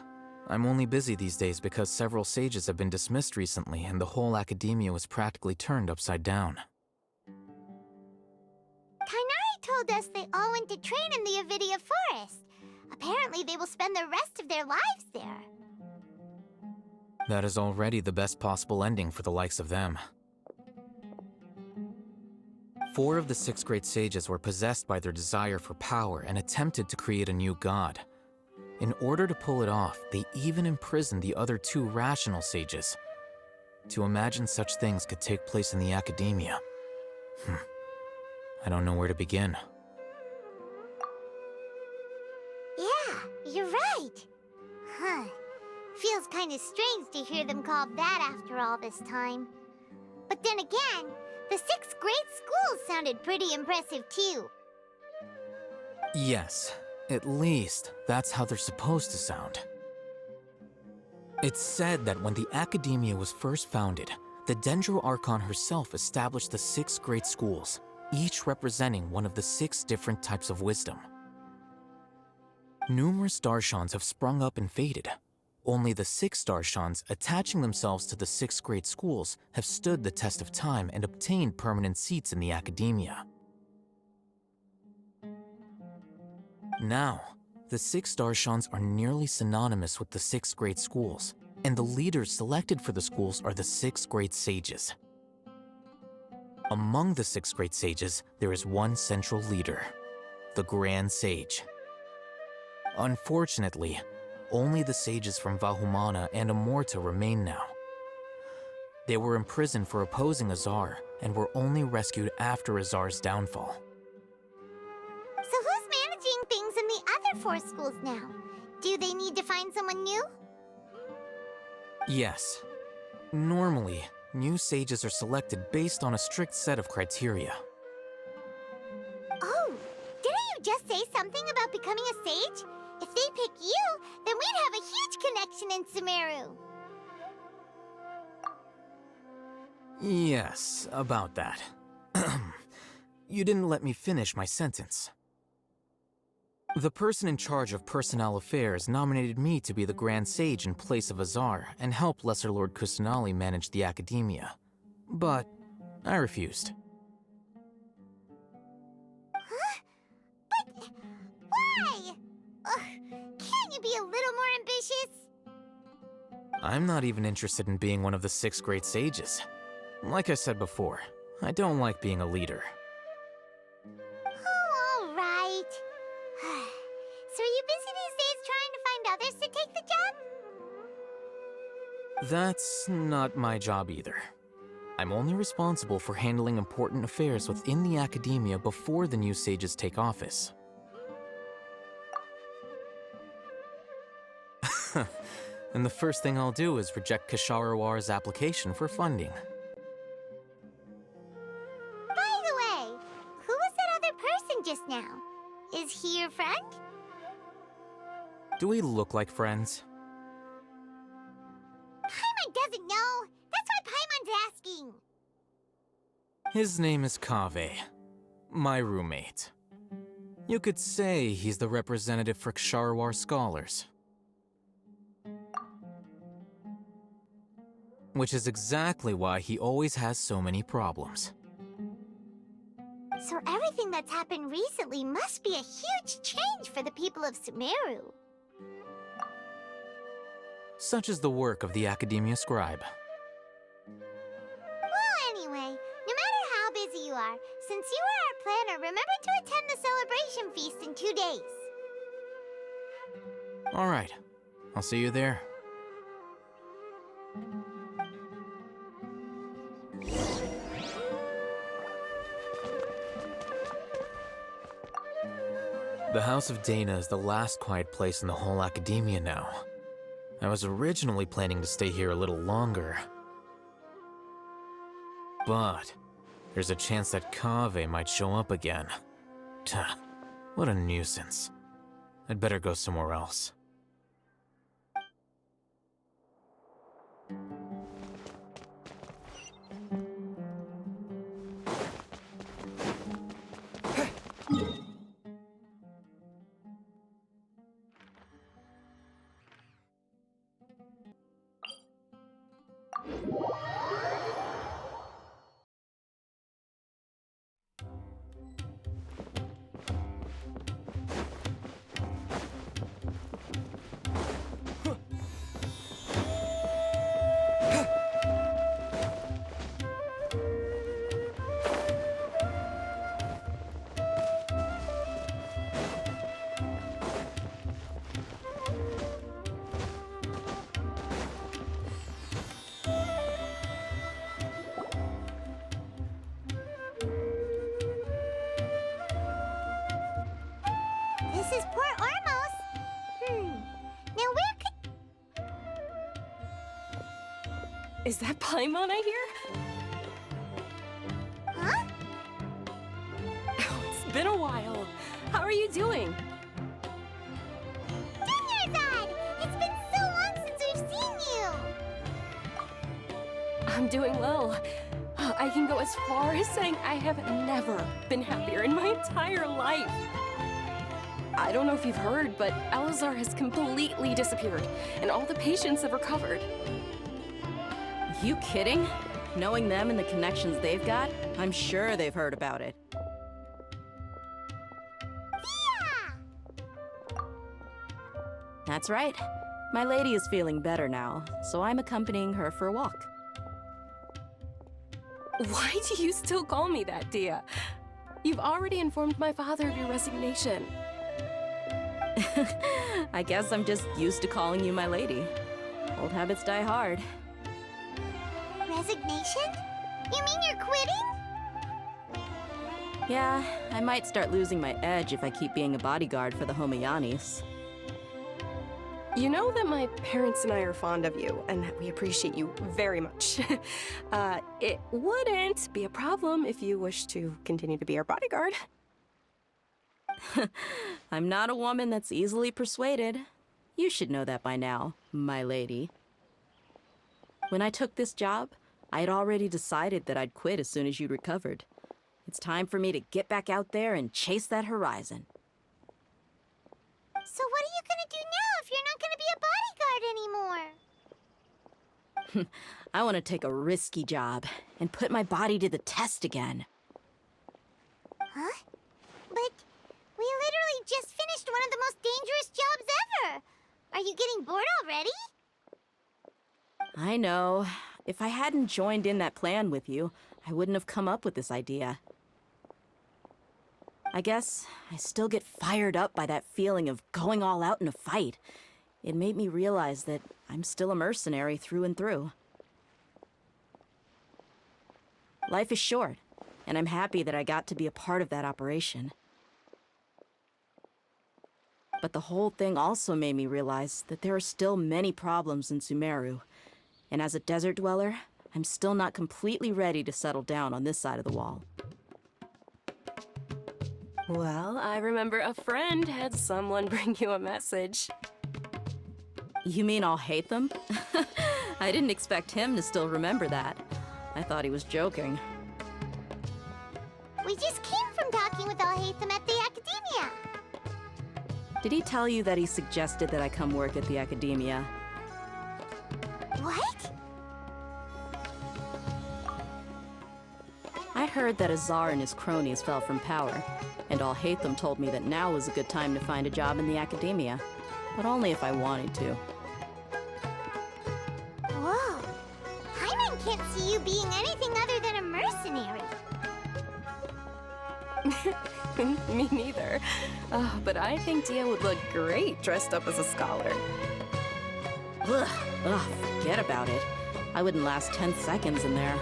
I'm only busy these days because several sages have been dismissed recently and the whole Academia was practically turned upside down. Kainari told us they all went to train in the Avidia Forest. Apparently they will spend the rest of their lives there. That is already the best possible ending for the likes of them. 4 of the 6 great sages were possessed by their desire for power and attempted to create a new god. In order to pull it off, they even imprisoned the other 2 rational sages. To imagine such things could take place in the Academia. I don't know where to begin. Yeah, you're right. Huh. Feels kind of strange to hear them called that after all this time. But then again, the 6 great schools sounded pretty impressive too. Yes, at least that's how they're supposed to sound. It's said that when the Academia was first founded, the Dendro Archon herself established the 6 great schools, each representing one of the 6 different types of wisdom. Numerous Darshans have sprung up and faded. Only the 6 Darshans attaching themselves to the 6 great schools have stood the test of time and obtained permanent seats in the Academia. Now, the 6 Darshans are nearly synonymous with the 6 great schools, and the leaders selected for the schools are the 6 great sages. Among the 6 great sages, there is one central leader, the Grand Sage. Unfortunately, only the sages from Vahumana and Amorta remain now. They were imprisoned for opposing Azar and were only rescued after Azar's downfall. So who's managing things in the other 4 schools now? Do they need to find someone new? Yes. Normally, new sages are selected based on a strict set of criteria. Oh, didn't you just say something about becoming a sage? If they pick you, then we'd have a huge connection in Sumeru. Yes, about that. You didn't let me finish my sentence. The person in charge of personnel affairs nominated me to be the Grand Sage in place of Azar and help Lesser Lord Kusanali manage the Academia. But I refused. Huh? But why? Can't you be a little more ambitious? I'm not even interested in being one of the 6 great sages. Like I said before, I don't like being a leader. Oh, all right. So are you busy these days trying to find others to take the job? That's not my job either. I'm only responsible for handling important affairs within the Academia before the new sages take office. And the first thing I'll do is reject Kasharawar's application for funding. By the way, who was that other person just now? Is he your friend? Do we look like friends? Paimon doesn't know. That's why Paimon's asking. His name is Kaveh, my roommate. You could say he's the representative for Ksharawar scholars. Which is exactly why he always has so many problems. So everything that's happened recently must be a huge change for the people of Sumeru. Such is the work of the Academia Scribe. Well, anyway, no matter how busy you are, since you are our planner, remember to attend the celebration feast in 2 days. Alright, I'll see you there. The House of Dana is the last quiet place in the whole Academia now. I was originally planning to stay here a little longer. But there's a chance that Kaveh might show up again. Tuh, what a nuisance. I'd better go somewhere else. This is Port Ormos. Now where could... Is that Paimon I hear? Huh? Oh, it's been a while. How are you doing? Dunyarzad! It's been so long since we've seen you! I'm doing well. I can go as far as saying I have never been happier in my entire life. I don't know if you've heard, but Elazar has completely disappeared, and all the patients have recovered. You kidding? Knowing them and the connections they've got, I'm sure they've heard about it. Yeah! That's right. My lady is feeling better now, so I'm accompanying her for a walk. Why do you still call me that, Dia? You've already informed my father of your resignation. I guess I'm just used to calling you my lady. Old habits die hard. Resignation? You mean you're quitting? Yeah, I might start losing my edge if I keep being a bodyguard for the Homayanis. You know that my parents and I are fond of you, and that we appreciate you very much. It wouldn't be a problem if you wish to continue to be our bodyguard. I'm not a woman that's easily persuaded. You should know that by now, my lady. When I took this job, I had already decided that I'd quit as soon as you'd recovered. It's time for me to get back out there and chase that horizon. So what are you gonna do now if you're not gonna be a bodyguard anymore? I want to take a risky job and put my body to the test again. Huh? But we literally just finished one of the most dangerous jobs ever! Are you getting bored already? I know. If I hadn't joined in that plan with you, I wouldn't have come up with this idea. I guess I still get fired up by that feeling of going all out in a fight. It made me realize that I'm still a mercenary through and through. Life is short, and I'm happy that I got to be a part of that operation. But the whole thing also made me realize that there are still many problems in Sumeru, and as a desert dweller, I'm still not completely ready to settle down on this side of the wall. Well, I remember a friend had someone bring you a message. You mean I'll hate them? I didn't expect him to still remember that. I thought he was joking. We just came from talking with Alhaitham at the Academia. Did he tell you that he suggested that I come work at the Academia? What? heard that Azar and his cronies fell from power, and Al-Haytham told me that now was a good time to find a job in the academia, but only if I wanted to. Whoa. Paimon can't see you being anything other than a mercenary. Me neither. But I think Dia would look great dressed up as a scholar. Ugh, forget about it. I wouldn't last 10 seconds in there.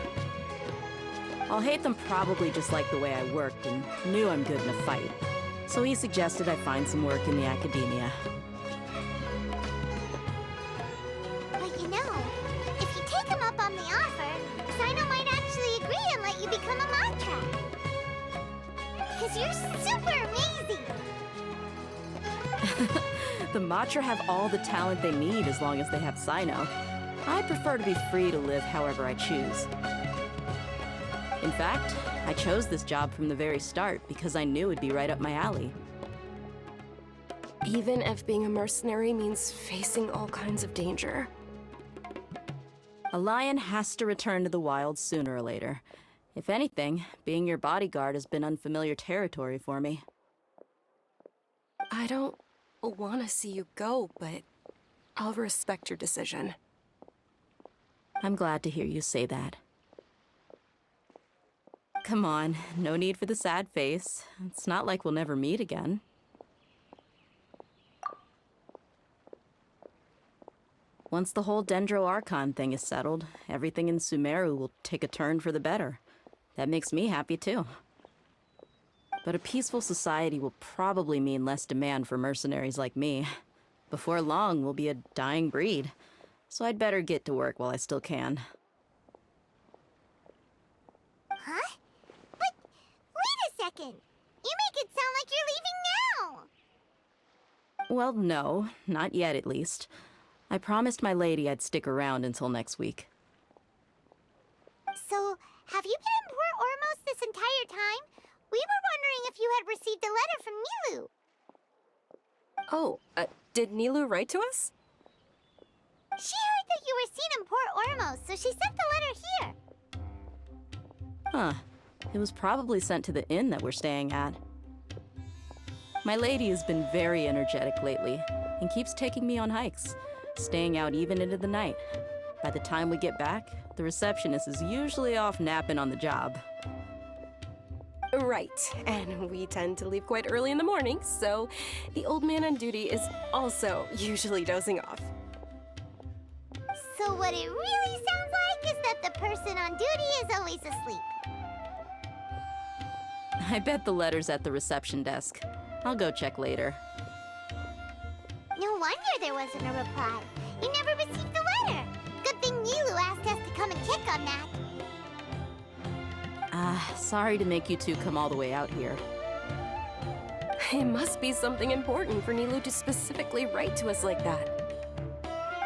Al-Haytham probably just liked the way I worked and knew I'm good in a fight. So he suggested I find some work in the academia. But you know, if you take him up on the offer, Sino might actually agree and let you become a mantra. Because you're super amazing! The Matra have all the talent they need as long as they have Sino. I prefer to be free to live however I choose. In fact, I chose this job from the very start because I knew it'd be right up my alley. Even if being a mercenary means facing all kinds of danger. A lion has to return to the wild sooner or later. If anything, being your bodyguard has been unfamiliar territory for me. I don't want to see you go, but I'll respect your decision. I'm glad to hear you say that. Come on, no need for the sad face. It's not like we'll never meet again. Once the whole Dendro Archon thing is settled, everything in Sumeru will take a turn for the better. That makes me happy too. But a peaceful society will probably mean less demand for mercenaries like me. Before long, we'll be a dying breed. So I'd better get to work while I still can. Huh? But wait a second! You make it sound like you're leaving now! Well, no, not yet at least. I promised my lady I'd stick around until next week. So, have you been in Port Ormos this entire time? We were wondering if you had received a letter from Nilu. Oh, did Nilu write to us? She heard that you were seen in Port Ormos, so she sent the letter here. Huh. It was probably sent to the inn that we're staying at. My lady has been very energetic lately and keeps taking me on hikes, staying out even into the night. By the time we get back, the receptionist is usually off napping on the job. Right, and we tend to leave quite early in the morning, so the old man on duty is also usually dozing off. So what it really sounds like is that the person on duty is always asleep. I bet the letter's at the reception desk. I'll go check later. No wonder there wasn't a reply. You never received the letter. Good thing Nilu asked us to come and check on that. Sorry to make you two come all the way out here. It must be something important for Nilu to specifically write to us like that.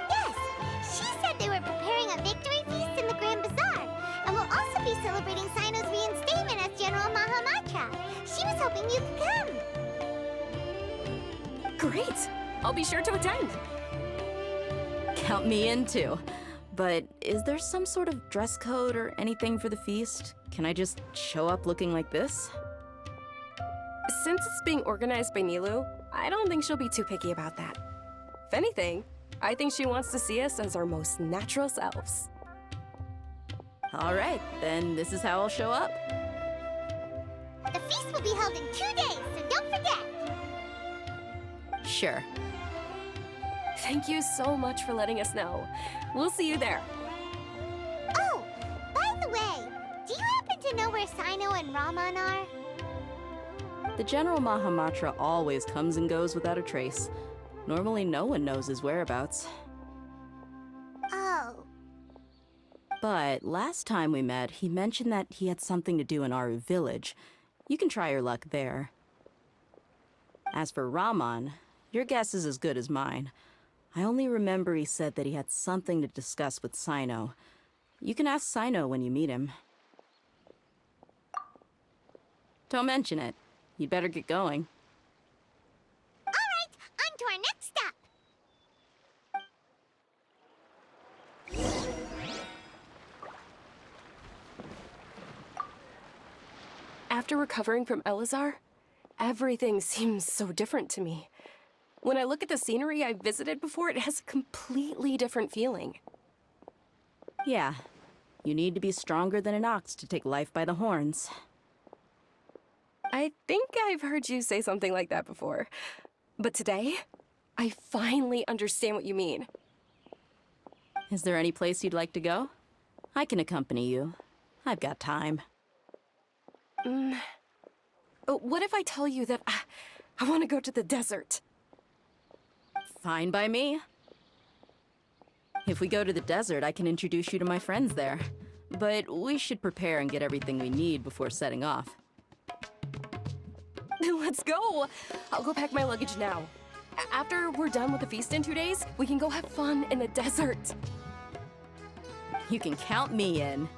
Yes, she said they were preparing a victory feast in the Grand Bazaar, and will also be celebrating Sino's reinstatement as General Mahamatra. She was hoping you could come. Great! I'll be sure to attend. Count me in too. But is there some sort of dress code or anything for the feast? Can I just show up looking like this? Since it's being organized by Nilu, I don't think she'll be too picky about that. If anything, I think she wants to see us as our most natural selves. All right, then this is how I'll show up. The feast will be held in 2 days, so don't forget. Sure. Thank you so much for letting us know. We'll see you there. Oh, by the way, do you happen to know where Sino and Raman are? The General Mahamatra always comes and goes without a trace. Normally no one knows his whereabouts. Oh. But last time we met, he mentioned that he had something to do in our village. You can try your luck there. As for Raman, your guess is as good as mine. I only remember he said that he had something to discuss with Sino. You can ask Sino when you meet him. Don't mention it. You'd better get going. All right, on to our next stop. After recovering from Elazar, everything seems so different to me. When I look at the scenery I visited before, it has a completely different feeling. Yeah, you need to be stronger than an ox to take life by the horns. I think I've heard you say something like that before. But today, I finally understand what you mean. Is there any place you'd like to go? I can accompany you. I've got time. What if I tell you that I want to go to the desert? Fine by me. If we go to the desert, I can introduce you to my friends there. But we should prepare and get everything we need before setting off. Let's go! I'll go pack my luggage now. After we're done with the feast in 2 days, we can go have fun in the desert. You can count me in.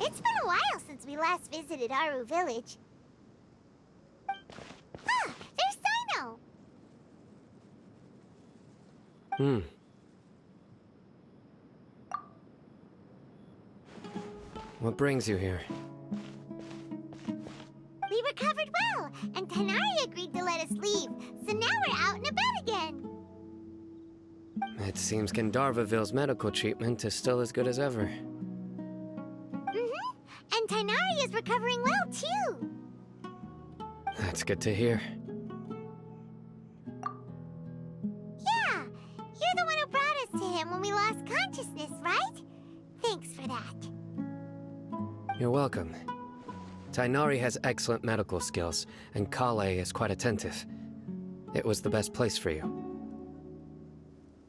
It's been a while since we last visited Aru Village. Ah, there's Sino! What brings you here? We recovered well, and Tanari agreed to let us leave, so now we're out and about again. It seems Gandharvaville's medical treatment is still as good as ever. And Tanari is recovering well, too. That's good to hear. Yeah, you're the one who brought us to him when we lost consciousness, right? Thanks for that. You're welcome. Tainari has excellent medical skills, and Kale is quite attentive. It was the best place for you.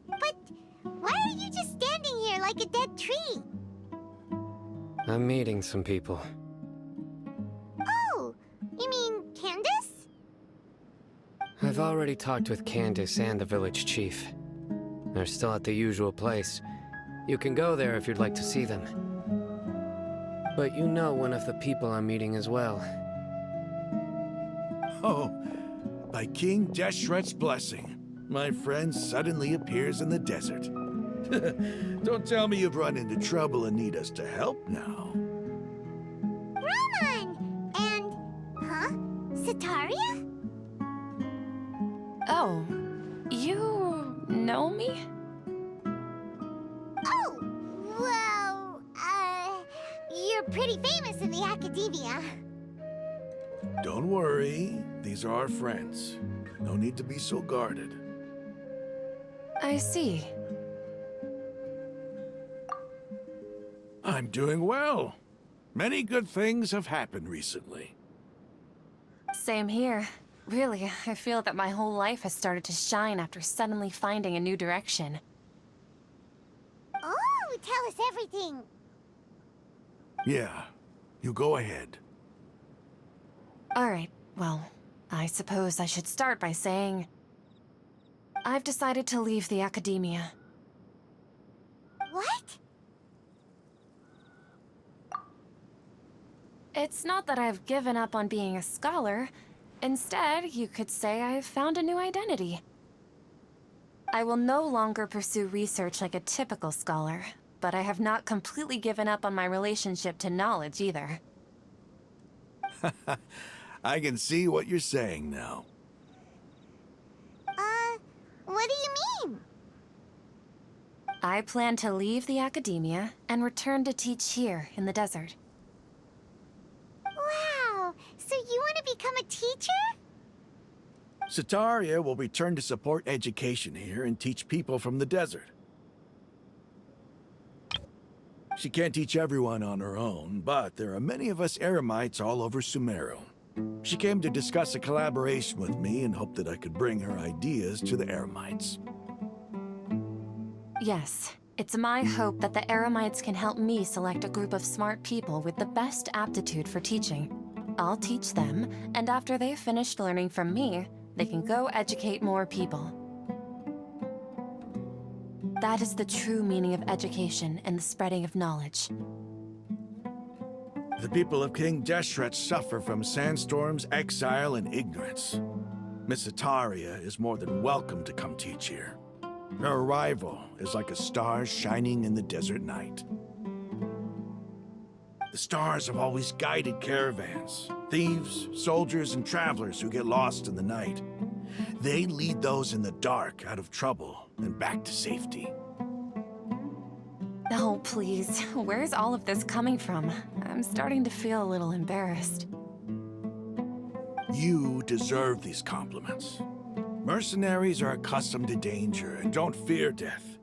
But why are you just standing here like a dead tree? I'm meeting some people. already talked with Candace and the village chief. They're still at the usual place. You can go there if you'd like to see them. But you know one of the people I'm meeting as well. Oh, by King Deshret's blessing, my friend suddenly appears in the desert. Don't tell me you've run into trouble and need us to help now. Roman! And... huh? Sataria? Oh, you know me? Oh, well, you're pretty famous in the academia. Don't worry, these are our friends. No need to be so guarded. I see. I'm doing well. Many good things have happened recently. Same here. Really, I feel that my whole life has started to shine after suddenly finding a new direction. Oh, tell us everything. Yeah, you go ahead. Alright, well, I suppose I should start by saying... I've decided to leave the academia. What? It's not that I've given up on being a scholar. Instead, you could say I've found a new identity. I will no longer pursue research like a typical scholar, but I have not completely given up on my relationship to knowledge either. I can see what you're saying now. What do you mean? I plan to leave the academia and return to teach here in the desert. Wow, so you want to become a teacher? Sataria will return to support education here and teach people from the desert. She can't teach everyone on her own, but there are many of us Eremites all over Sumeru. She came to discuss a collaboration with me and hoped that I could bring her ideas to the Eremites. Yes, it's my hope that the Eremites can help me select a group of smart people with the best aptitude for teaching. I'll teach them, and after they've finished learning from me, they can go educate more people. That is the true meaning of education and the spreading of knowledge. The people of King Deshret suffer from sandstorms, exile, and ignorance. Miss Sataria is more than welcome to come teach here. Her arrival is like a star shining in the desert night. The stars have always guided caravans, thieves, soldiers, and travelers who get lost in the night. They lead those in the dark out of trouble and back to safety. Oh, please. Where's all of this coming from? I'm starting to feel a little embarrassed. You deserve these compliments. Mercenaries are accustomed to danger and don't fear death,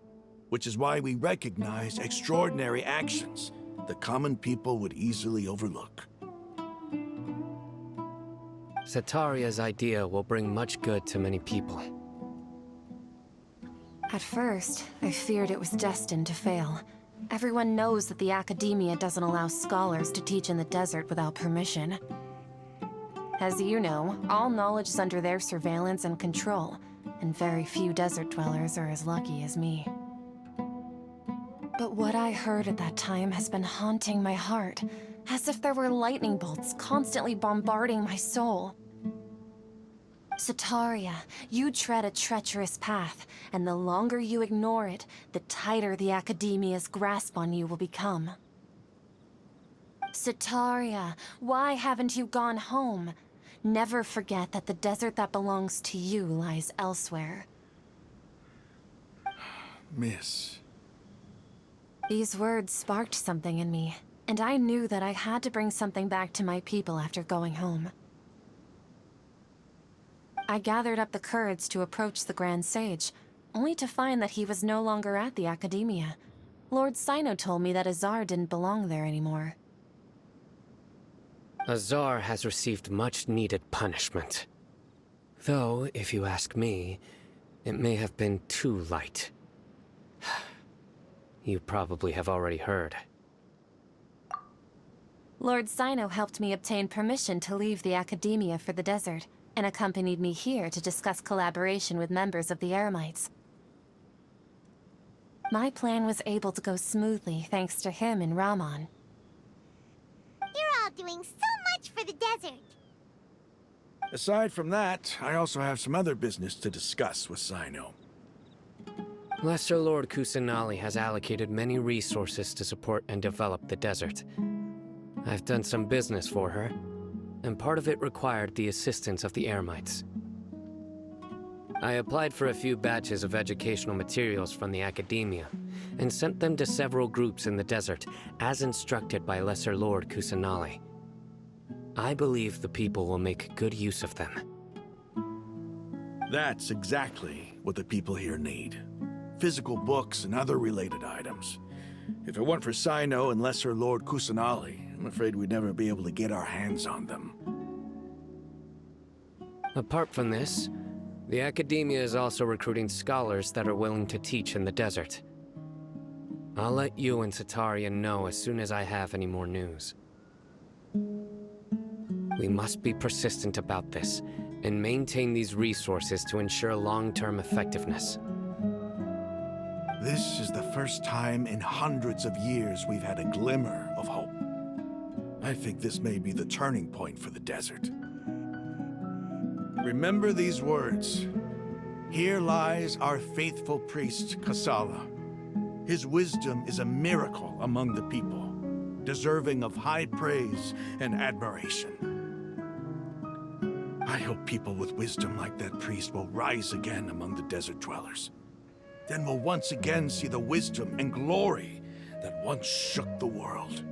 which is why we recognize extraordinary actions that common people would easily overlook. Sataria's idea will bring much good to many people. At first, I feared it was destined to fail. Everyone knows that the academia doesn't allow scholars to teach in the desert without permission. As you know, all knowledge is under their surveillance and control, and very few desert dwellers are as lucky as me. But what I heard at that time has been haunting my heart, as if there were lightning bolts constantly bombarding my soul. Sataria, you tread a treacherous path, and the longer you ignore it, the tighter the academia's grasp on you will become. Sataria, why haven't you gone home? Never forget that the desert that belongs to you lies elsewhere. Miss. These words sparked something in me, and I knew that I had to bring something back to my people after going home. I gathered up the courage to approach the Grand Sage, only to find that he was no longer at the Academia. Lord Sino told me that Azar didn't belong there anymore. Azar has received much-needed punishment. Though, if you ask me, it may have been too light. You probably have already heard. Lord Sino helped me obtain permission to leave the Academia for the desert, and accompanied me here to discuss collaboration with members of the Eremites. My plan was able to go smoothly thanks to him and Rahman. You're all doing so much for the desert. Aside from that, I also have some other business to discuss with Sino. Lesser Lord Kusanali has allocated many resources to support and develop the desert. I've done some business for her, and part of it required the assistance of the Eremites. I applied for a few batches of educational materials from the academia, and sent them to several groups in the desert, as instructed by Lesser Lord Kusanali. I believe the people will make good use of them. That's exactly what the people here need. Physical books and other related items. If it weren't for Sino and Lesser Lord Kusanali, I'm afraid we'd never be able to get our hands on them. Apart from this, the academia is also recruiting scholars that are willing to teach in the desert. I'll let you and Sataria know as soon as I have any more news. We must be persistent about this, and maintain these resources to ensure long-term effectiveness. This is the first time in hundreds of years we've had a glimmer of hope. I think this may be the turning point for the desert. Remember these words. Here lies our faithful priest, Kasala. His wisdom is a miracle among the people, deserving of high praise and admiration. I hope people with wisdom like that priest will rise again among the desert dwellers. Then we'll once again see the wisdom and glory that once shook the world.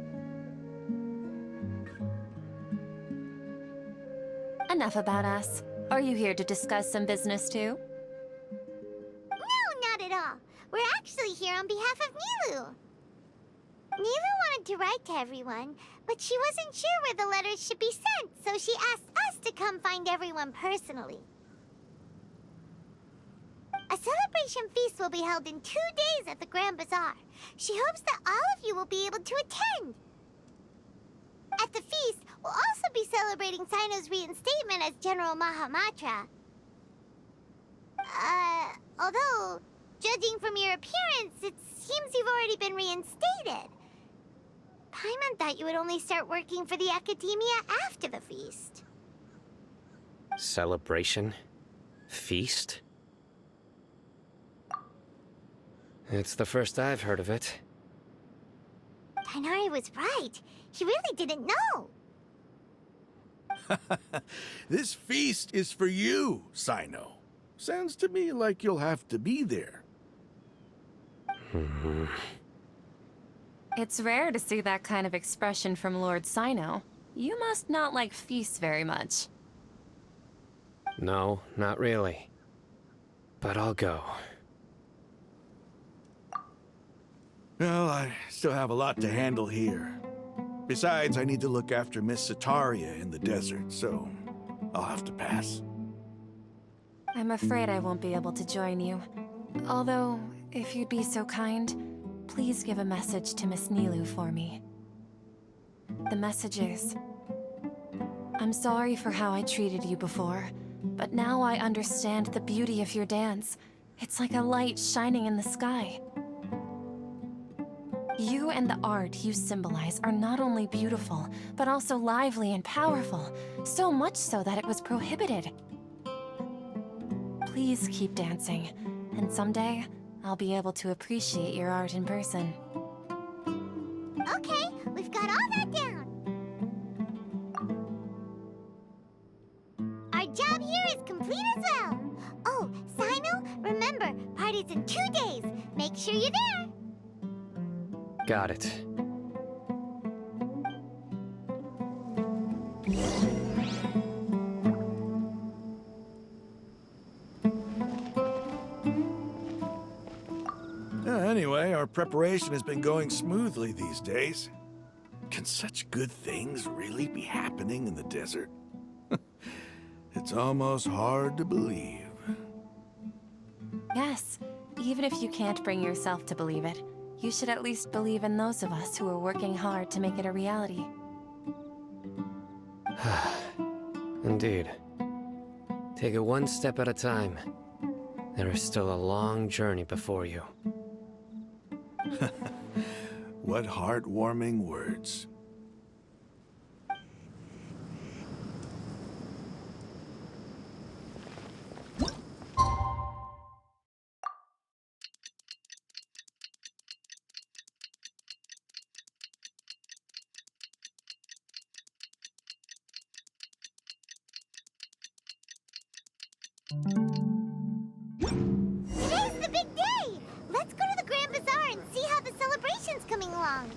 Enough about us. Are you here to discuss some business too? No, not at all. We're actually here on behalf of Nilu. Nilu wanted to write to everyone, but she wasn't sure where the letters should be sent, so she asked us to come find everyone personally. A celebration feast will be held in 2 days at the Grand Bazaar. She hopes that all of you will be able to attend. At the feast, we'll also be celebrating Sino's reinstatement as General Mahamatra. Although, judging from your appearance, it seems you've already been reinstated. Paimon thought you would only start working for the Academia after the feast. Celebration? Feast? It's the first I've heard of it. Tighnari was right. He really didn't know. This feast is for you, Sino. Sounds to me like you'll have to be there. It's rare to see that kind of expression from Lord Sino. You must not like feasts very much. No, not really. But I'll go. Well, I still have a lot to handle here. Besides, I need to look after Miss Sataria in the desert, so I'll have to pass. I'm afraid I won't be able to join you. Although, if you'd be so kind, please give a message to Miss Nilu for me. The message is, I'm sorry for how I treated you before, but now I understand the beauty of your dance. It's like a light shining in the sky. You and the art you symbolize are not only beautiful, but also lively and powerful, so much so that it was prohibited. Please keep dancing, and someday, I'll be able to appreciate your art in person. Okay, we've got all that down. Our job here is complete as well. Oh, Sino, remember, party's in 2 days. Make sure you're there. Got it. Anyway, our preparation has been going smoothly these days. Can such good things really be happening in the desert? It's almost hard to believe. Yes, even if you can't bring yourself to believe it, you should at least believe in those of us who are working hard to make it a reality. Indeed. Take it one step at a time. There is still a long journey before you. What heartwarming words. Today's the big day! Let's go to the Grand Bazaar and see how the celebration's coming along.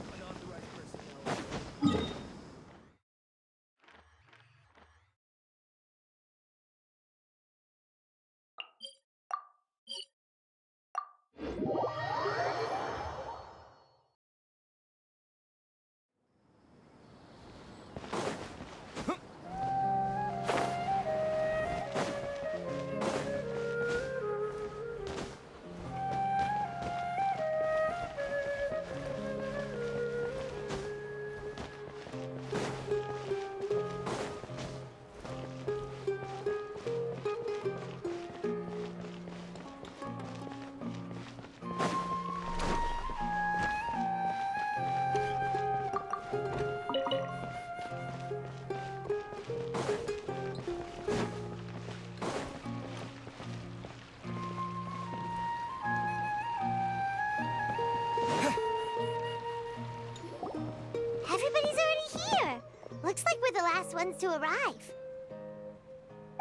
Everybody's already here. Looks like we're the last ones to arrive.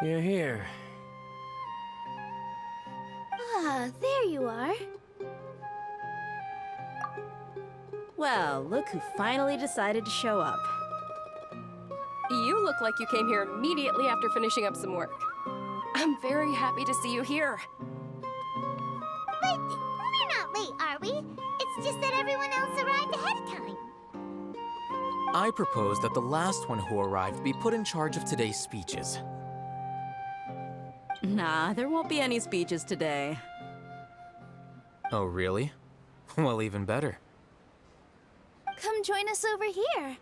You're here. Ah, there you are. Well, look who finally decided to show up. You look like you came here immediately after finishing up some work. I'm very happy to see you here. But we're not late, are we? It's just that everyone else arrived ahead of time. I propose that the last one who arrived be put in charge of today's speeches. Nah, there won't be any speeches today. Oh, really? Well, even better. Come join us over here.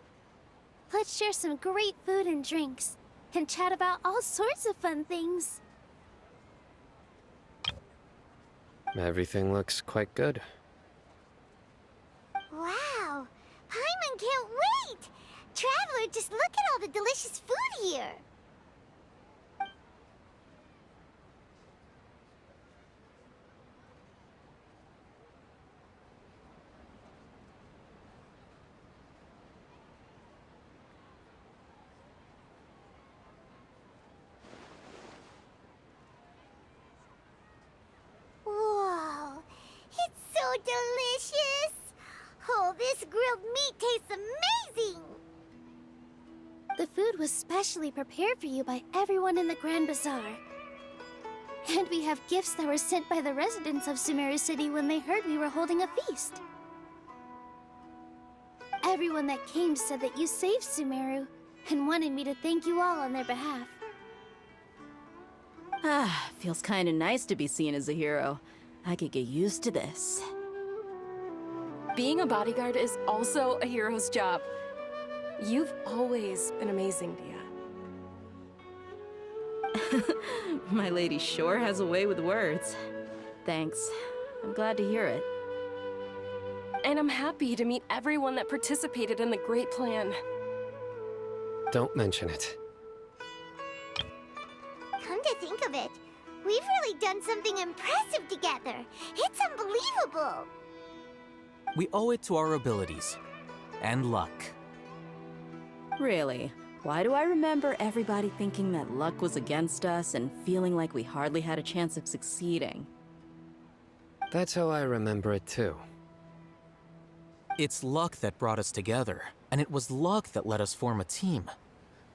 Let's share some great food and drinks, and chat about all sorts of fun things. Everything looks quite good. Wow! Paimon can't wait! Traveler, just look at all the delicious food here! Whoa! It's so delicious! Oh, this grilled meat tastes amazing! The food was specially prepared for you by everyone in the Grand Bazaar. And we have gifts that were sent by the residents of Sumeru City when they heard we were holding a feast. Everyone that came said that you saved Sumeru and wanted me to thank you all on their behalf. Ah, feels kinda nice to be seen as a hero. I could get used to this. Being a bodyguard is also a hero's job. You've always been amazing, Dia. My lady sure has a way with words. Thanks. I'm glad to hear it. And I'm happy to meet everyone that participated in the great plan. Don't mention it. Come to think of it, we've really done something impressive together. It's unbelievable! We owe it to our abilities. And luck. Really? Why do I remember everybody thinking that luck was against us and feeling like we hardly had a chance of succeeding? That's how I remember it too. It's luck that brought us together, and it was luck that let us form a team.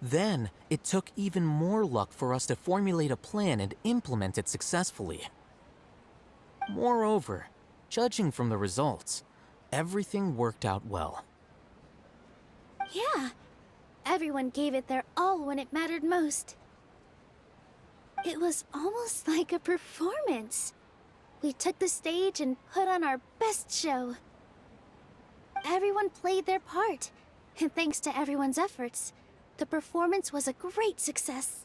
Then, it took even more luck for us to formulate a plan and implement it successfully. Moreover, judging from the results, everything worked out well. Yeah, everyone gave it their all when it mattered most. It was almost like a performance. We took the stage and put on our best show. Everyone played their part, and thanks to everyone's efforts, the performance was a great success.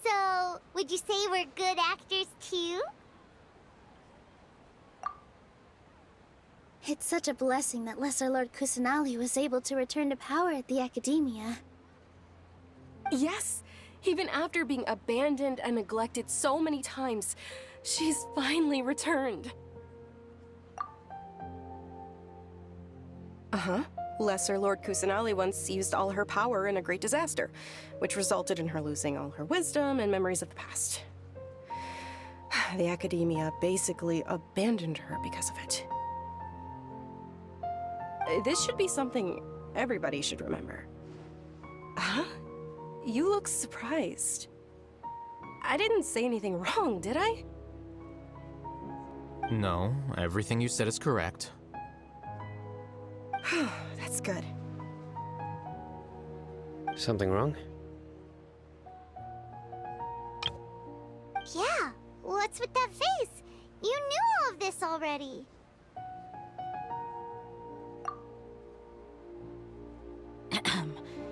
So, would you say we're good actors too? It's such a blessing that Lesser Lord Kusanali was able to return to power at the Academia. Yes, even after being abandoned and neglected so many times, she's finally returned. Uh-huh. Lesser Lord Kusanali once used all her power in a great disaster, which resulted in her losing all her wisdom and memories of the past. The Academia basically abandoned her because of it. This should be something everybody should remember. Huh? You look surprised. I didn't say anything wrong, did I? No, everything you said is correct. That's good. Something wrong? Yeah, what's with that face? You knew all of this already.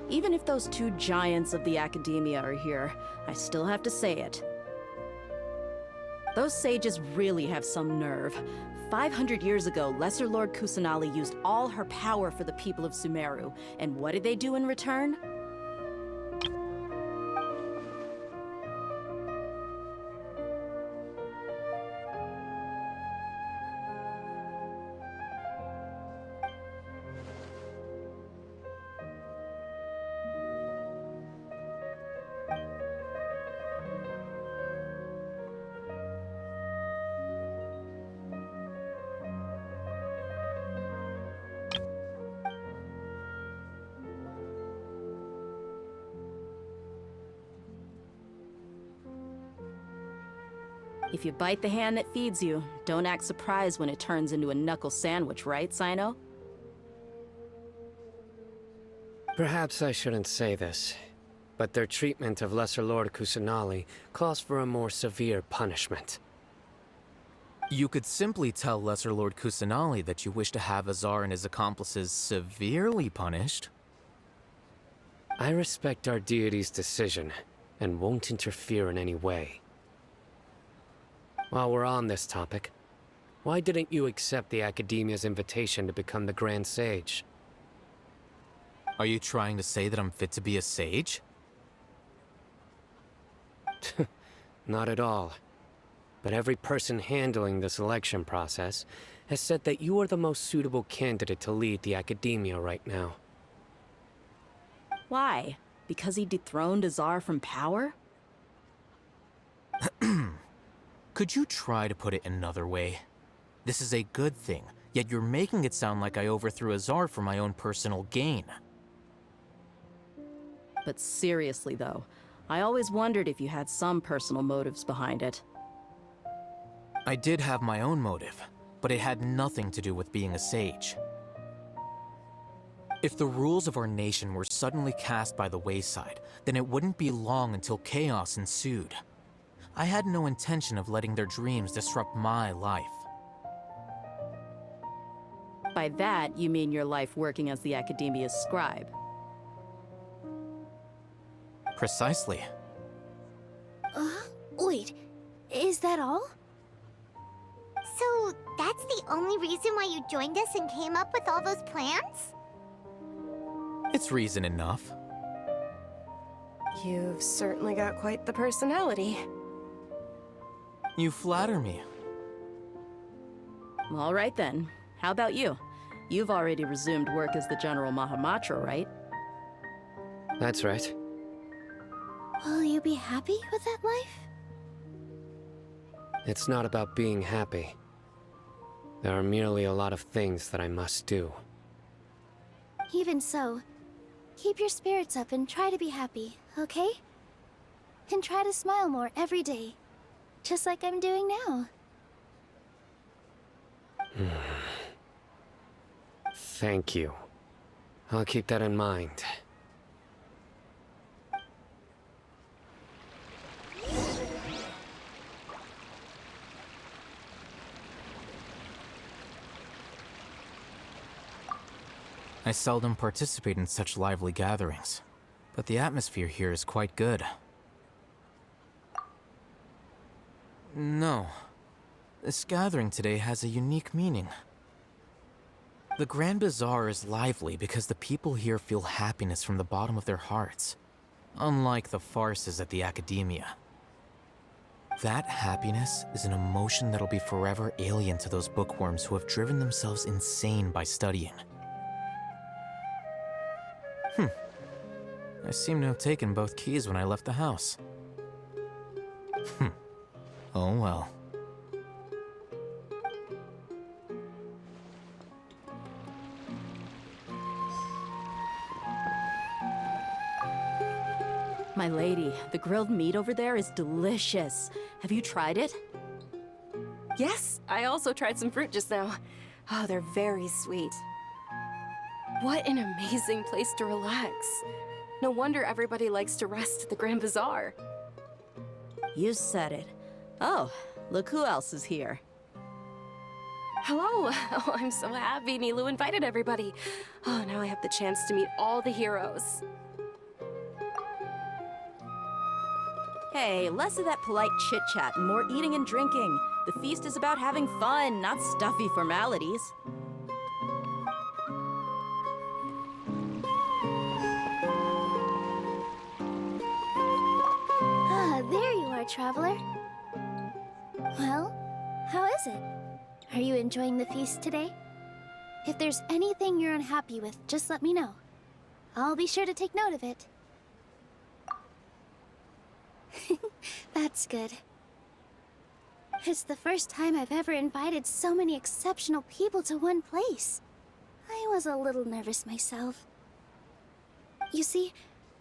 Even if those two giants of the Academia are here, I still have to say it. Those sages really have some nerve. 500 years ago, Lesser Lord Kusanali used all her power for the people of Sumeru. And what did they do in return? If you bite the hand that feeds you, don't act surprised when it turns into a knuckle sandwich, right, Sino? Perhaps I shouldn't say this, but their treatment of Lesser Lord Kusanali calls for a more severe punishment. You could simply tell Lesser Lord Kusanali that you wish to have Azar and his accomplices severely punished. I respect our deity's decision, and won't interfere in any way. While we're on this topic, why didn't you accept the Academia's invitation to become the Grand Sage? Are you trying to say that I'm fit to be a sage? Not at all. But every person handling the selection process has said that you are the most suitable candidate to lead the Academia right now. Why? Because he dethroned Azar from power? Could you try to put it another way? This is a good thing, yet you're making it sound like I overthrew Azar for my own personal gain. But seriously, though, I always wondered if you had some personal motives behind it. I did have my own motive, but it had nothing to do with being a sage. If the rules of our nation were suddenly cast by the wayside, then it wouldn't be long until chaos ensued. I had no intention of letting their dreams disrupt my life. By that, you mean your life working as the Academia's scribe. Precisely. Wait, is that all? So, that's the only reason why you joined us and came up with all those plans? It's reason enough. You've certainly got quite the personality. You flatter me. All right then. How about you? You've already resumed work as the General Mahamatra, right? That's right. Will you be happy with that life? It's not about being happy. There are merely a lot of things that I must do. Even so, keep your spirits up and try to be happy, okay? And try to smile more every day. Just like I'm doing now. Thank you. I'll keep that in mind. I seldom participate in such lively gatherings, but the atmosphere here is quite good. No. This gathering today has a unique meaning. The Grand Bazaar is lively because the people here feel happiness from the bottom of their hearts, unlike the farces at the Academia. That happiness is an emotion that'll be forever alien to those bookworms who have driven themselves insane by studying. I seem to have taken both keys when I left the house. Oh well. My lady, the grilled meat over there is delicious. Have you tried it? Yes, I also tried some fruit just now. Oh, they're very sweet. What an amazing place to relax. No wonder everybody likes to rest at the Grand Bazaar. You said it. Oh, look who else is here. Hello! Oh, I'm so happy Nilu invited everybody. Oh, now I have the chance to meet all the heroes. Hey, less of that polite chit-chat and more eating and drinking. The feast is about having fun, not stuffy formalities. Ah, there you are, traveler. Well, how is it? Are you enjoying the feast today? If there's anything you're unhappy with, just let me know. I'll be sure to take note of it. That's good. It's the first time I've ever invited so many exceptional people to one place. I was a little nervous myself. You see,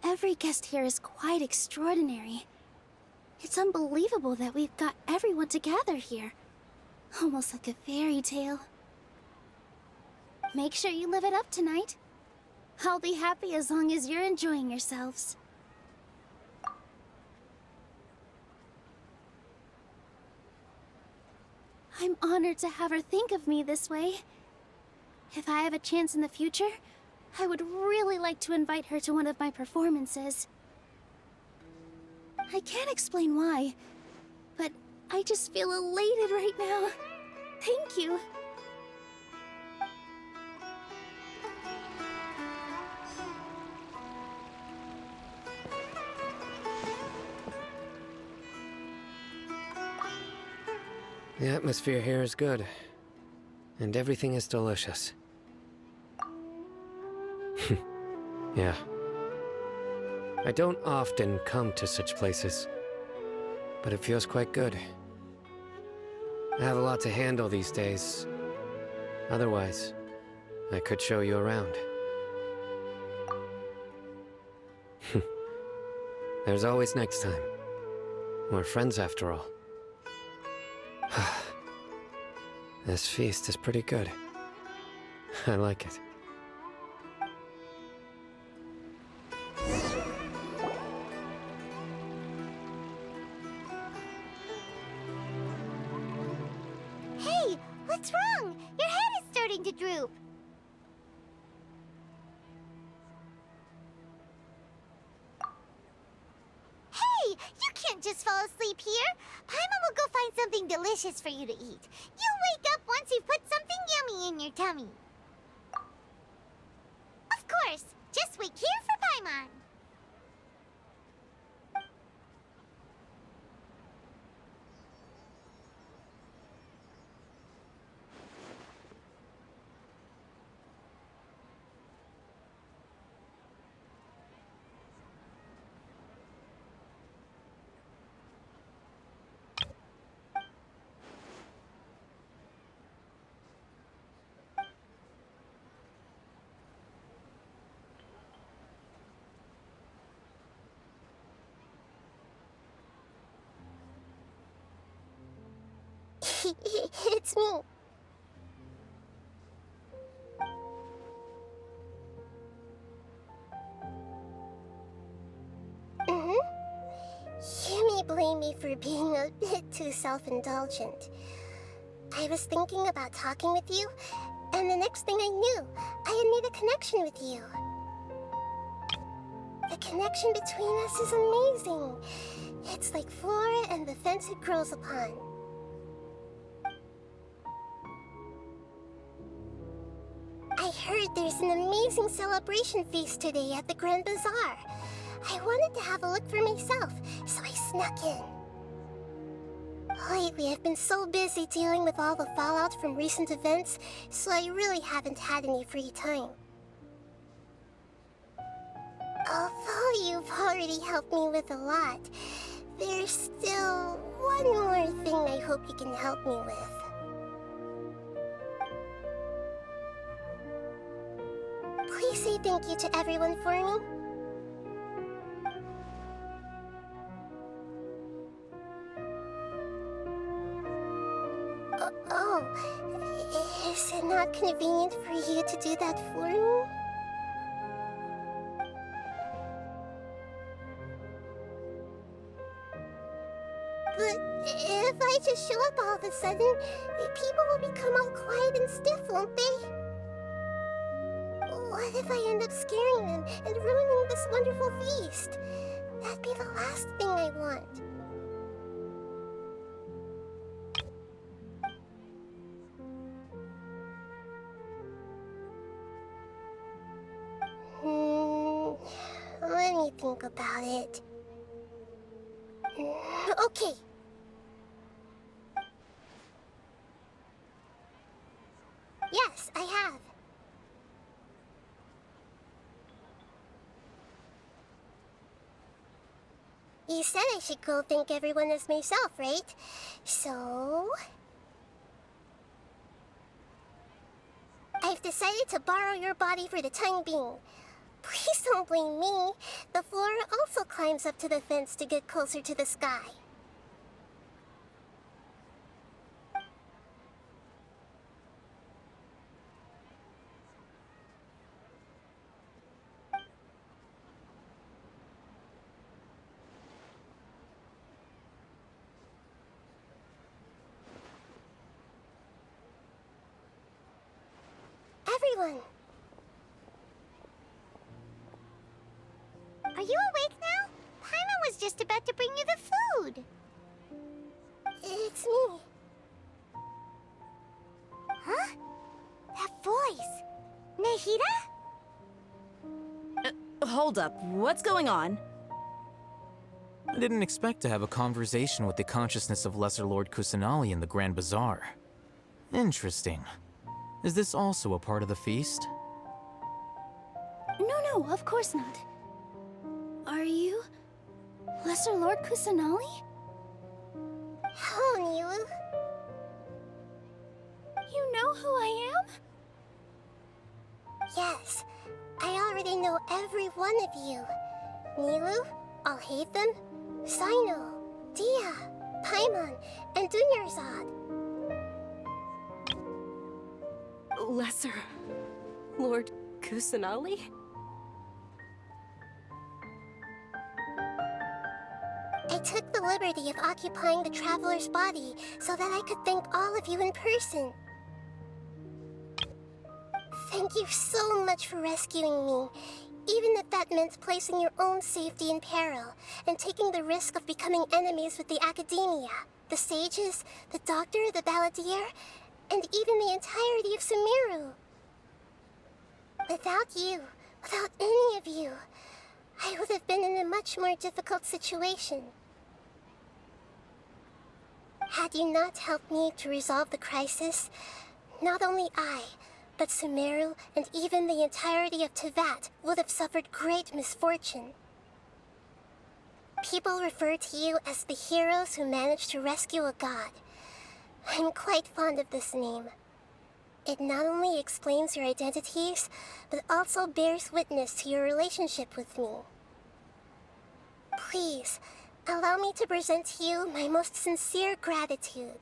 every guest here is quite extraordinary. It's unbelievable that we've got everyone together here. Almost like a fairy tale. Make sure you live it up tonight. I'll be happy as long as you're enjoying yourselves. I'm honored to have her think of me this way. If I have a chance in the future, I would really like to invite her to one of my performances. I can't explain why, but I just feel elated right now. Thank you. The atmosphere here is good, and everything is delicious. Yeah. I don't often come to such places, but it feels quite good. I have a lot to handle these days. Otherwise, I could show you around. There's always next time. We're friends after all. This feast is pretty good. I like it. Hey, what's wrong? Your head is starting to droop. Hey, you can't just fall asleep here. Paimon will go find something delicious for you to eat. You'll wake up once you've put something yummy in your tummy. Of course, just wait here for Paimon. It's me. You may blame me for being a bit too self-indulgent. I was thinking about talking with you, and the next thing I knew, I had made a connection with you. The connection between us is amazing. It's like flora and the fence it grows upon. I heard there's an amazing celebration feast today at the Grand Bazaar. I wanted to have a look for myself, so I snuck in. Lately, I've been so busy dealing with all the fallout from recent events, so I really haven't had any free time. Although you've already helped me with a lot, there's still one more thing I hope you can help me with. Please say thank you to everyone for me. Oh, is it not convenient for you to do that for me? But if I just show up all of a sudden, people will become all quiet and stiff, won't they? What if I end up scaring them and ruining this wonderful feast? That'd be the last thing I want. Let me think about it. Okay. Yes, I have. You said I should go thank everyone as myself, right? So... I've decided to borrow your body for the time being. Please don't blame me. The flora also climbs up to the fence to get closer to the sky. Everyone! Are you awake now? Paimon was just about to bring you the food. It's me. Huh? That voice. Nahida? Hold up. What's going on? I didn't expect to have a conversation with the consciousness of Lesser Lord Kusanali in the Grand Bazaar. Interesting. Is this also a part of the feast? No, of course not. Are you... Lesser Lord Kusanali? Hello, Nilu. You know who I am? Yes, I already know every one of you. Nilu, Alhaitham, Sino, Dia, Paimon, and Dunyarzad. Lesser Lord Kusanali? I took the liberty of occupying the traveler's body so that I could thank all of you in person. Thank you so much for rescuing me, even if that meant placing your own safety in peril and taking the risk of becoming enemies with the academia, the sages, the doctor, the balladeer, and even the entirety of Sumeru. Without you, without any of you, I would have been in a much more difficult situation. Had you not helped me to resolve the crisis, not only I, but Sumeru and even the entirety of Tevat would have suffered great misfortune. People refer to you as the heroes who managed to rescue a god. I'm quite fond of this name. It not only explains your identities, but also bears witness to your relationship with me. Please, allow me to present to you my most sincere gratitude.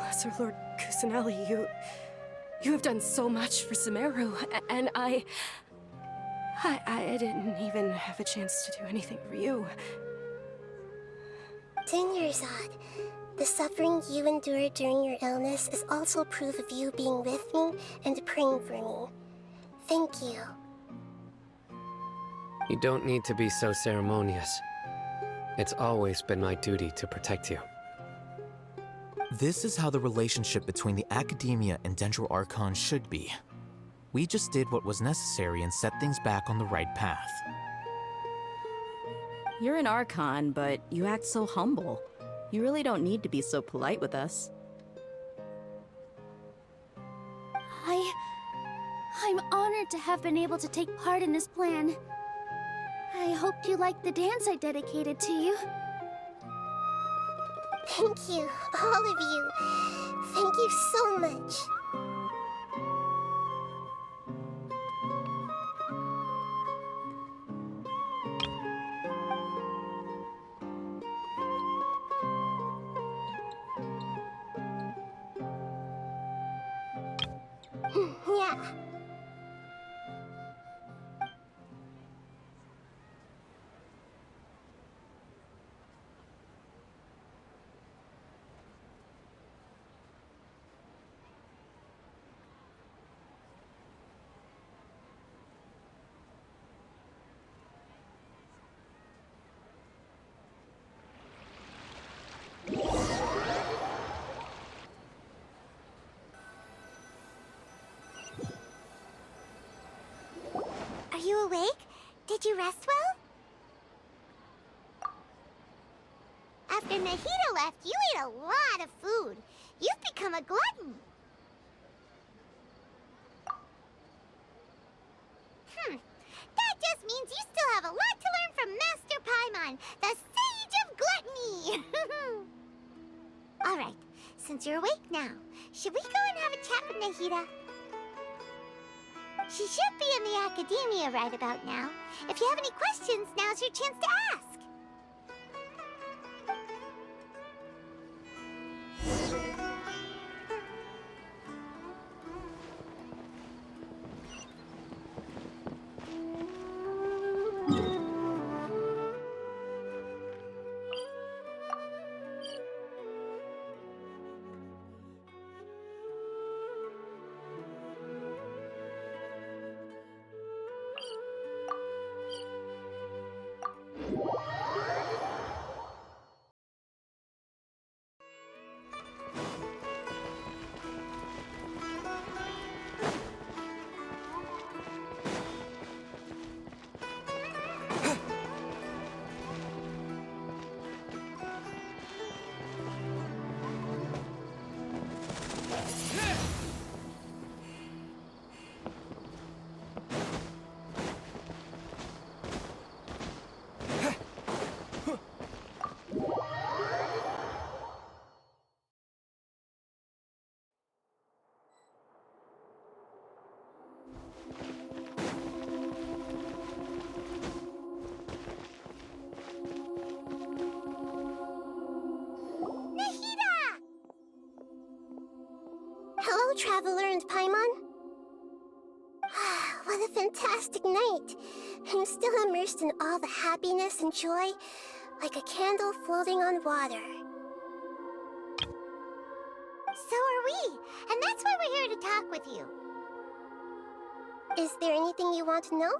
Lesser Lord Kusanali, you have done so much for Sumeru, and I didn't even have a chance to do anything for you. Dunyarzad, the suffering you endured during your illness is also proof of you being with me and praying for me. Thank you. You don't need to be so ceremonious. It's always been my duty to protect you. This is how the relationship between the Academia and Dendro Archon should be. We just did what was necessary and set things back on the right path. You're an Archon, but you act so humble. You really don't need to be so polite with us. I'm honored to have been able to take part in this plan. I hoped you liked the dance I dedicated to you. Thank you, all of you. Thank you so much. Yeah. Are you awake? Did you rest well? After Nahida left, you ate a lot of food. You've become a glutton. That just means you still have a lot to learn from Master Paimon, the Sage of Gluttony! Alright, since you're awake now, should we go and have a chat with Nahida? She should be in the Academia right about now. If you have any questions, now's your chance to ask. Hello, Traveler and Paimon. What a fantastic night. I'm still immersed in all the happiness and joy, like a candle floating on water. So are we, and that's why we're here to talk with you. Is there anything you want to know?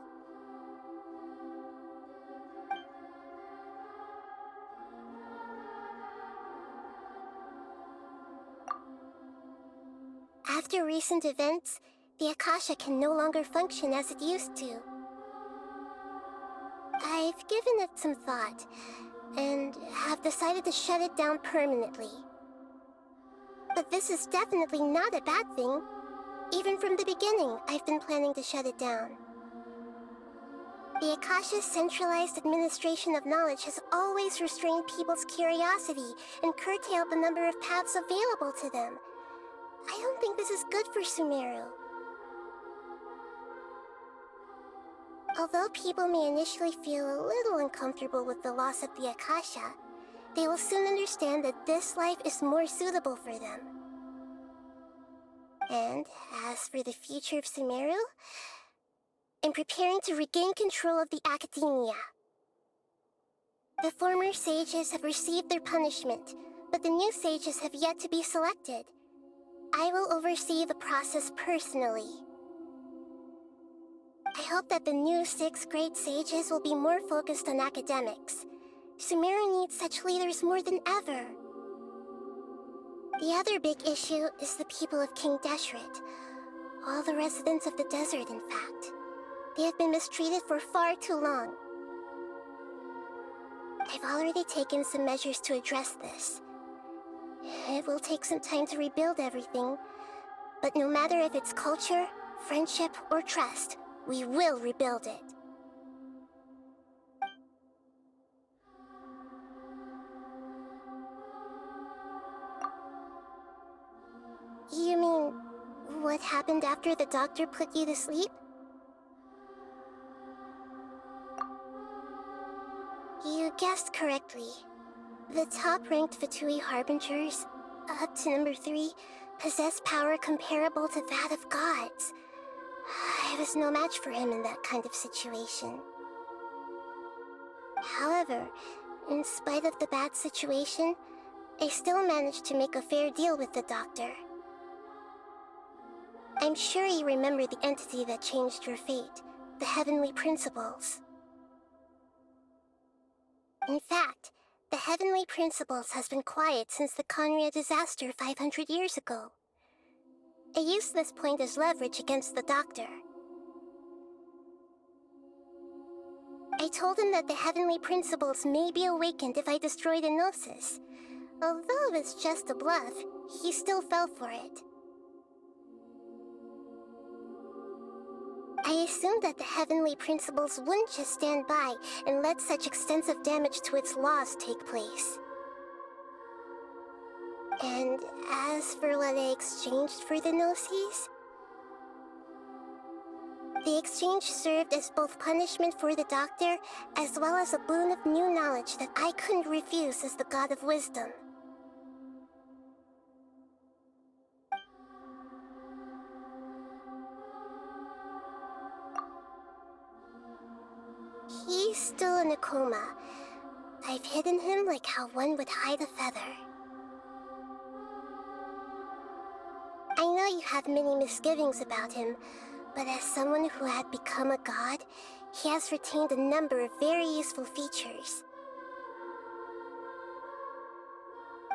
After recent events, the Akasha can no longer function as it used to. I've given it some thought, and have decided to shut it down permanently. But this is definitely not a bad thing. Even from the beginning, I've been planning to shut it down. The Akasha's centralized administration of knowledge has always restrained people's curiosity and curtailed the number of paths available to them. I don't think this is good for Sumeru. Although people may initially feel a little uncomfortable with the loss of the Akasha, they will soon understand that this life is more suitable for them. And as for the future of Sumeru, I'm preparing to regain control of the Academia. The former sages have received their punishment, but the new sages have yet to be selected. I will oversee the process personally. I hope that the new 6th grade sages will be more focused on academics. Sumeru needs such leaders more than ever. The other big issue is the people of King Deshret. All the residents of the desert, in fact. They have been mistreated for far too long. I've already taken some measures to address this. It will take some time to rebuild everything, but no matter if it's culture, friendship, or trust, we will rebuild it. You mean, what happened after the doctor put you to sleep? You guessed correctly. The top-ranked Fatui Harbingers, up to number 3, possess power comparable to that of gods. I was no match for him in that kind of situation. However, in spite of the bad situation, I still managed to make a fair deal with the doctor. I'm sure you remember the entity that changed your fate, the Heavenly Principles. In fact, the Heavenly Principles has been quiet since the Conria disaster 500 years ago. I used this point as leverage against the doctor. I told him that the Heavenly Principles may be awakened if I destroy the Gnosis. Although it's just a bluff, he still fell for it. I assumed that the Heavenly Principles wouldn't just stand by and let such extensive damage to its laws take place. And as for what I exchanged for the Gnosis, the exchange served as both punishment for the doctor, as well as a boon of new knowledge that I couldn't refuse as the God of Wisdom. He's still in a coma. I've hidden him like how one would hide a feather. I know you have many misgivings about him, but as someone who had become a god, he has retained a number of very useful features.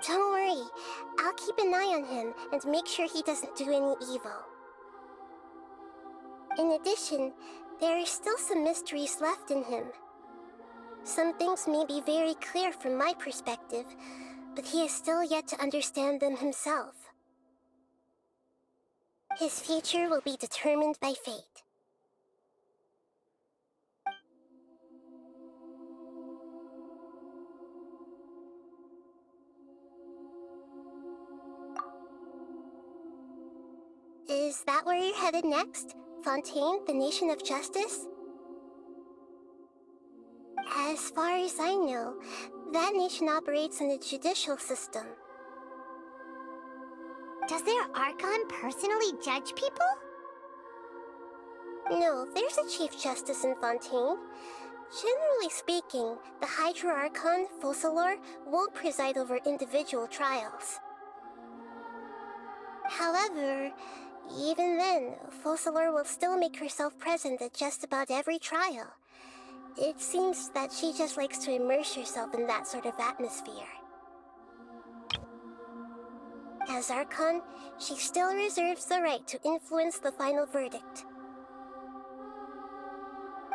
Don't worry, I'll keep an eye on him and make sure he doesn't do any evil. In addition, there are still some mysteries left in him. Some things may be very clear from my perspective, but he is still yet to understand them himself. His future will be determined by fate. Is that where you're headed next? Fontaine, the Nation of Justice? As far as I know, that nation operates in a judicial system. Does their Archon personally judge people? No, there's a Chief Justice in Fontaine. Generally speaking, the Hydra Archon, Focalor, won't preside over individual trials. However, even then, Focalor will still make herself present at just about every trial. It seems that she just likes to immerse herself in that sort of atmosphere. As Archon, she still reserves the right to influence the final verdict.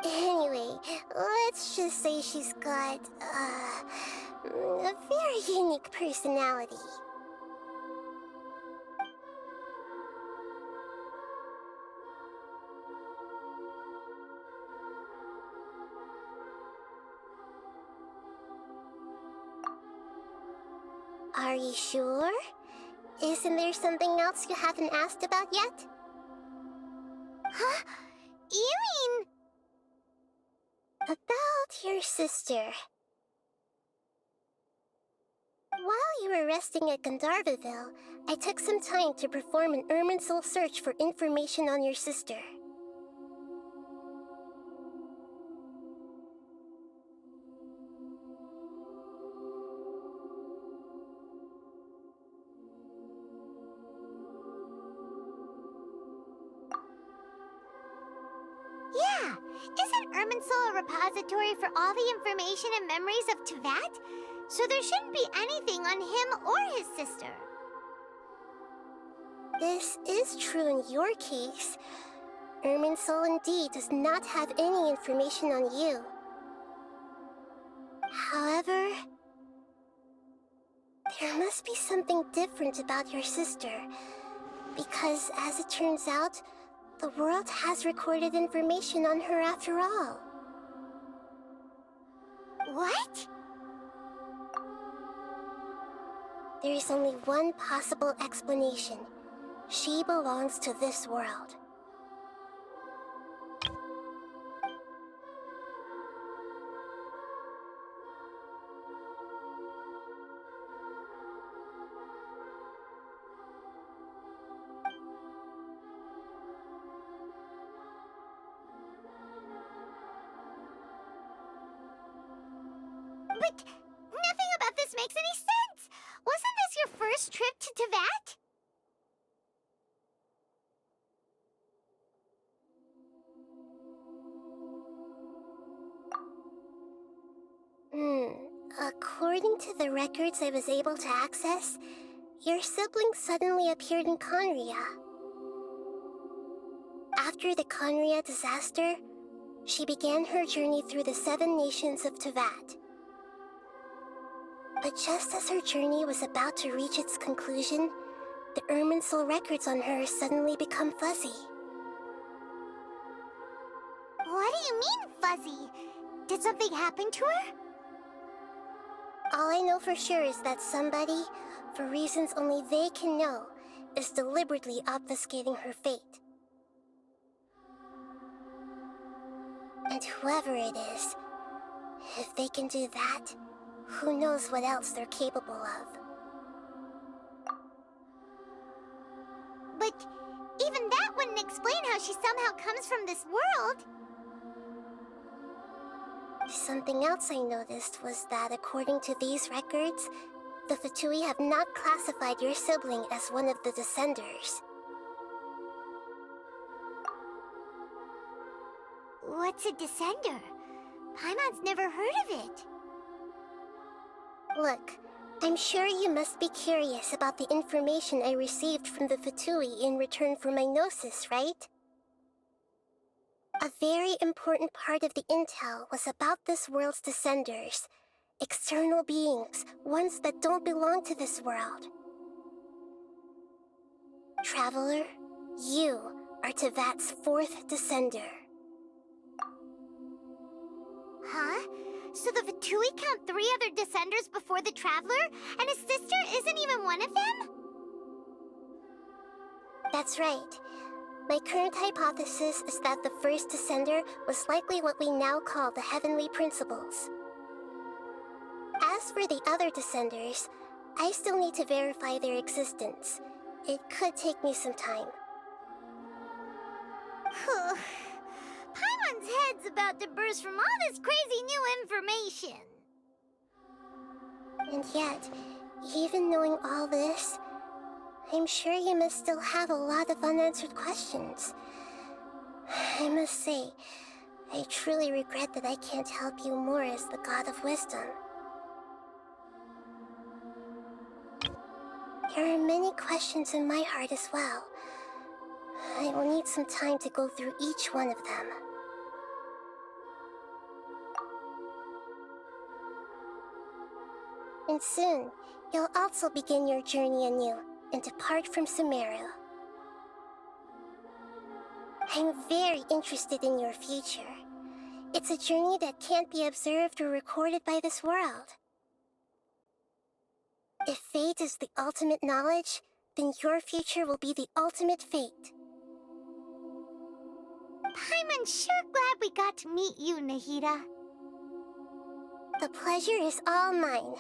Anyway, let's just say she's got, a very unique personality. Are you sure? Isn't there something else you haven't asked about yet? Huh? You mean... About your sister. While you were resting at Gandharvaville, I took some time to perform an Irminsul search for information on your sister. Yeah, Isn't Irminsul a repository for all the information and memories of Teyvat? So there shouldn't be anything on him or his sister. This is true in your case. Irminsul indeed does not have any information on you. However, there must be something different about your sister, because as it turns out, the world has recorded information on her after all. What? There is only one possible explanation. She belongs to this world. But nothing about this makes any sense! Wasn't this your first trip to Teyvat? According to the records I was able to access, your sibling suddenly appeared in Conria. After the Conria disaster, she began her journey through the 7 nations of Teyvat. But just as her journey was about to reach its conclusion, the Irminsul records on her suddenly become fuzzy. What do you mean, fuzzy? Did something happen to her? All I know for sure is that somebody, for reasons only they can know, is deliberately obfuscating her fate. And whoever it is, if they can do that, who knows what else they're capable of. But even that wouldn't explain how she somehow comes from this world. Something else I noticed was that according to these records, the Fatui have not classified your sibling as one of the Descenders. What's a Descender? Paimon's never heard of it. Look, I'm sure you must be curious about the information I received from the Fatui in return for my gnosis, right? A very important part of the intel was about this world's Descenders. External beings, ones that don't belong to this world. Traveler, you are Teyvat's 4th Descender. Huh? So the Fatui count 3 other Descenders before the Traveler, and his sister isn't even one of them? That's right. My current hypothesis is that the first Descender was likely what we now call the Heavenly Principles. As for the other Descenders, I still need to verify their existence. It could take me some time. Paimon's head's about to burst from all this crazy new information. And yet, even knowing all this, I'm sure you must still have a lot of unanswered questions. I must say, I truly regret that I can't help you more as the God of Wisdom. There are many questions in my heart as well. I will need some time to go through each one of them. And soon, you'll also begin your journey anew and depart from Sumeru. I'm very interested in your future. It's a journey that can't be observed or recorded by this world. If fate is the ultimate knowledge, then your future will be the ultimate fate. Paimon's sure glad we got to meet you, Nahida. The pleasure is all mine.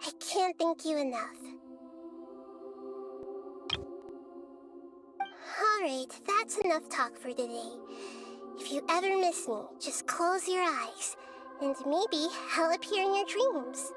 I can't thank you enough. Alright, that's enough talk for today. If you ever miss me, just close your eyes, and maybe I'll appear in your dreams.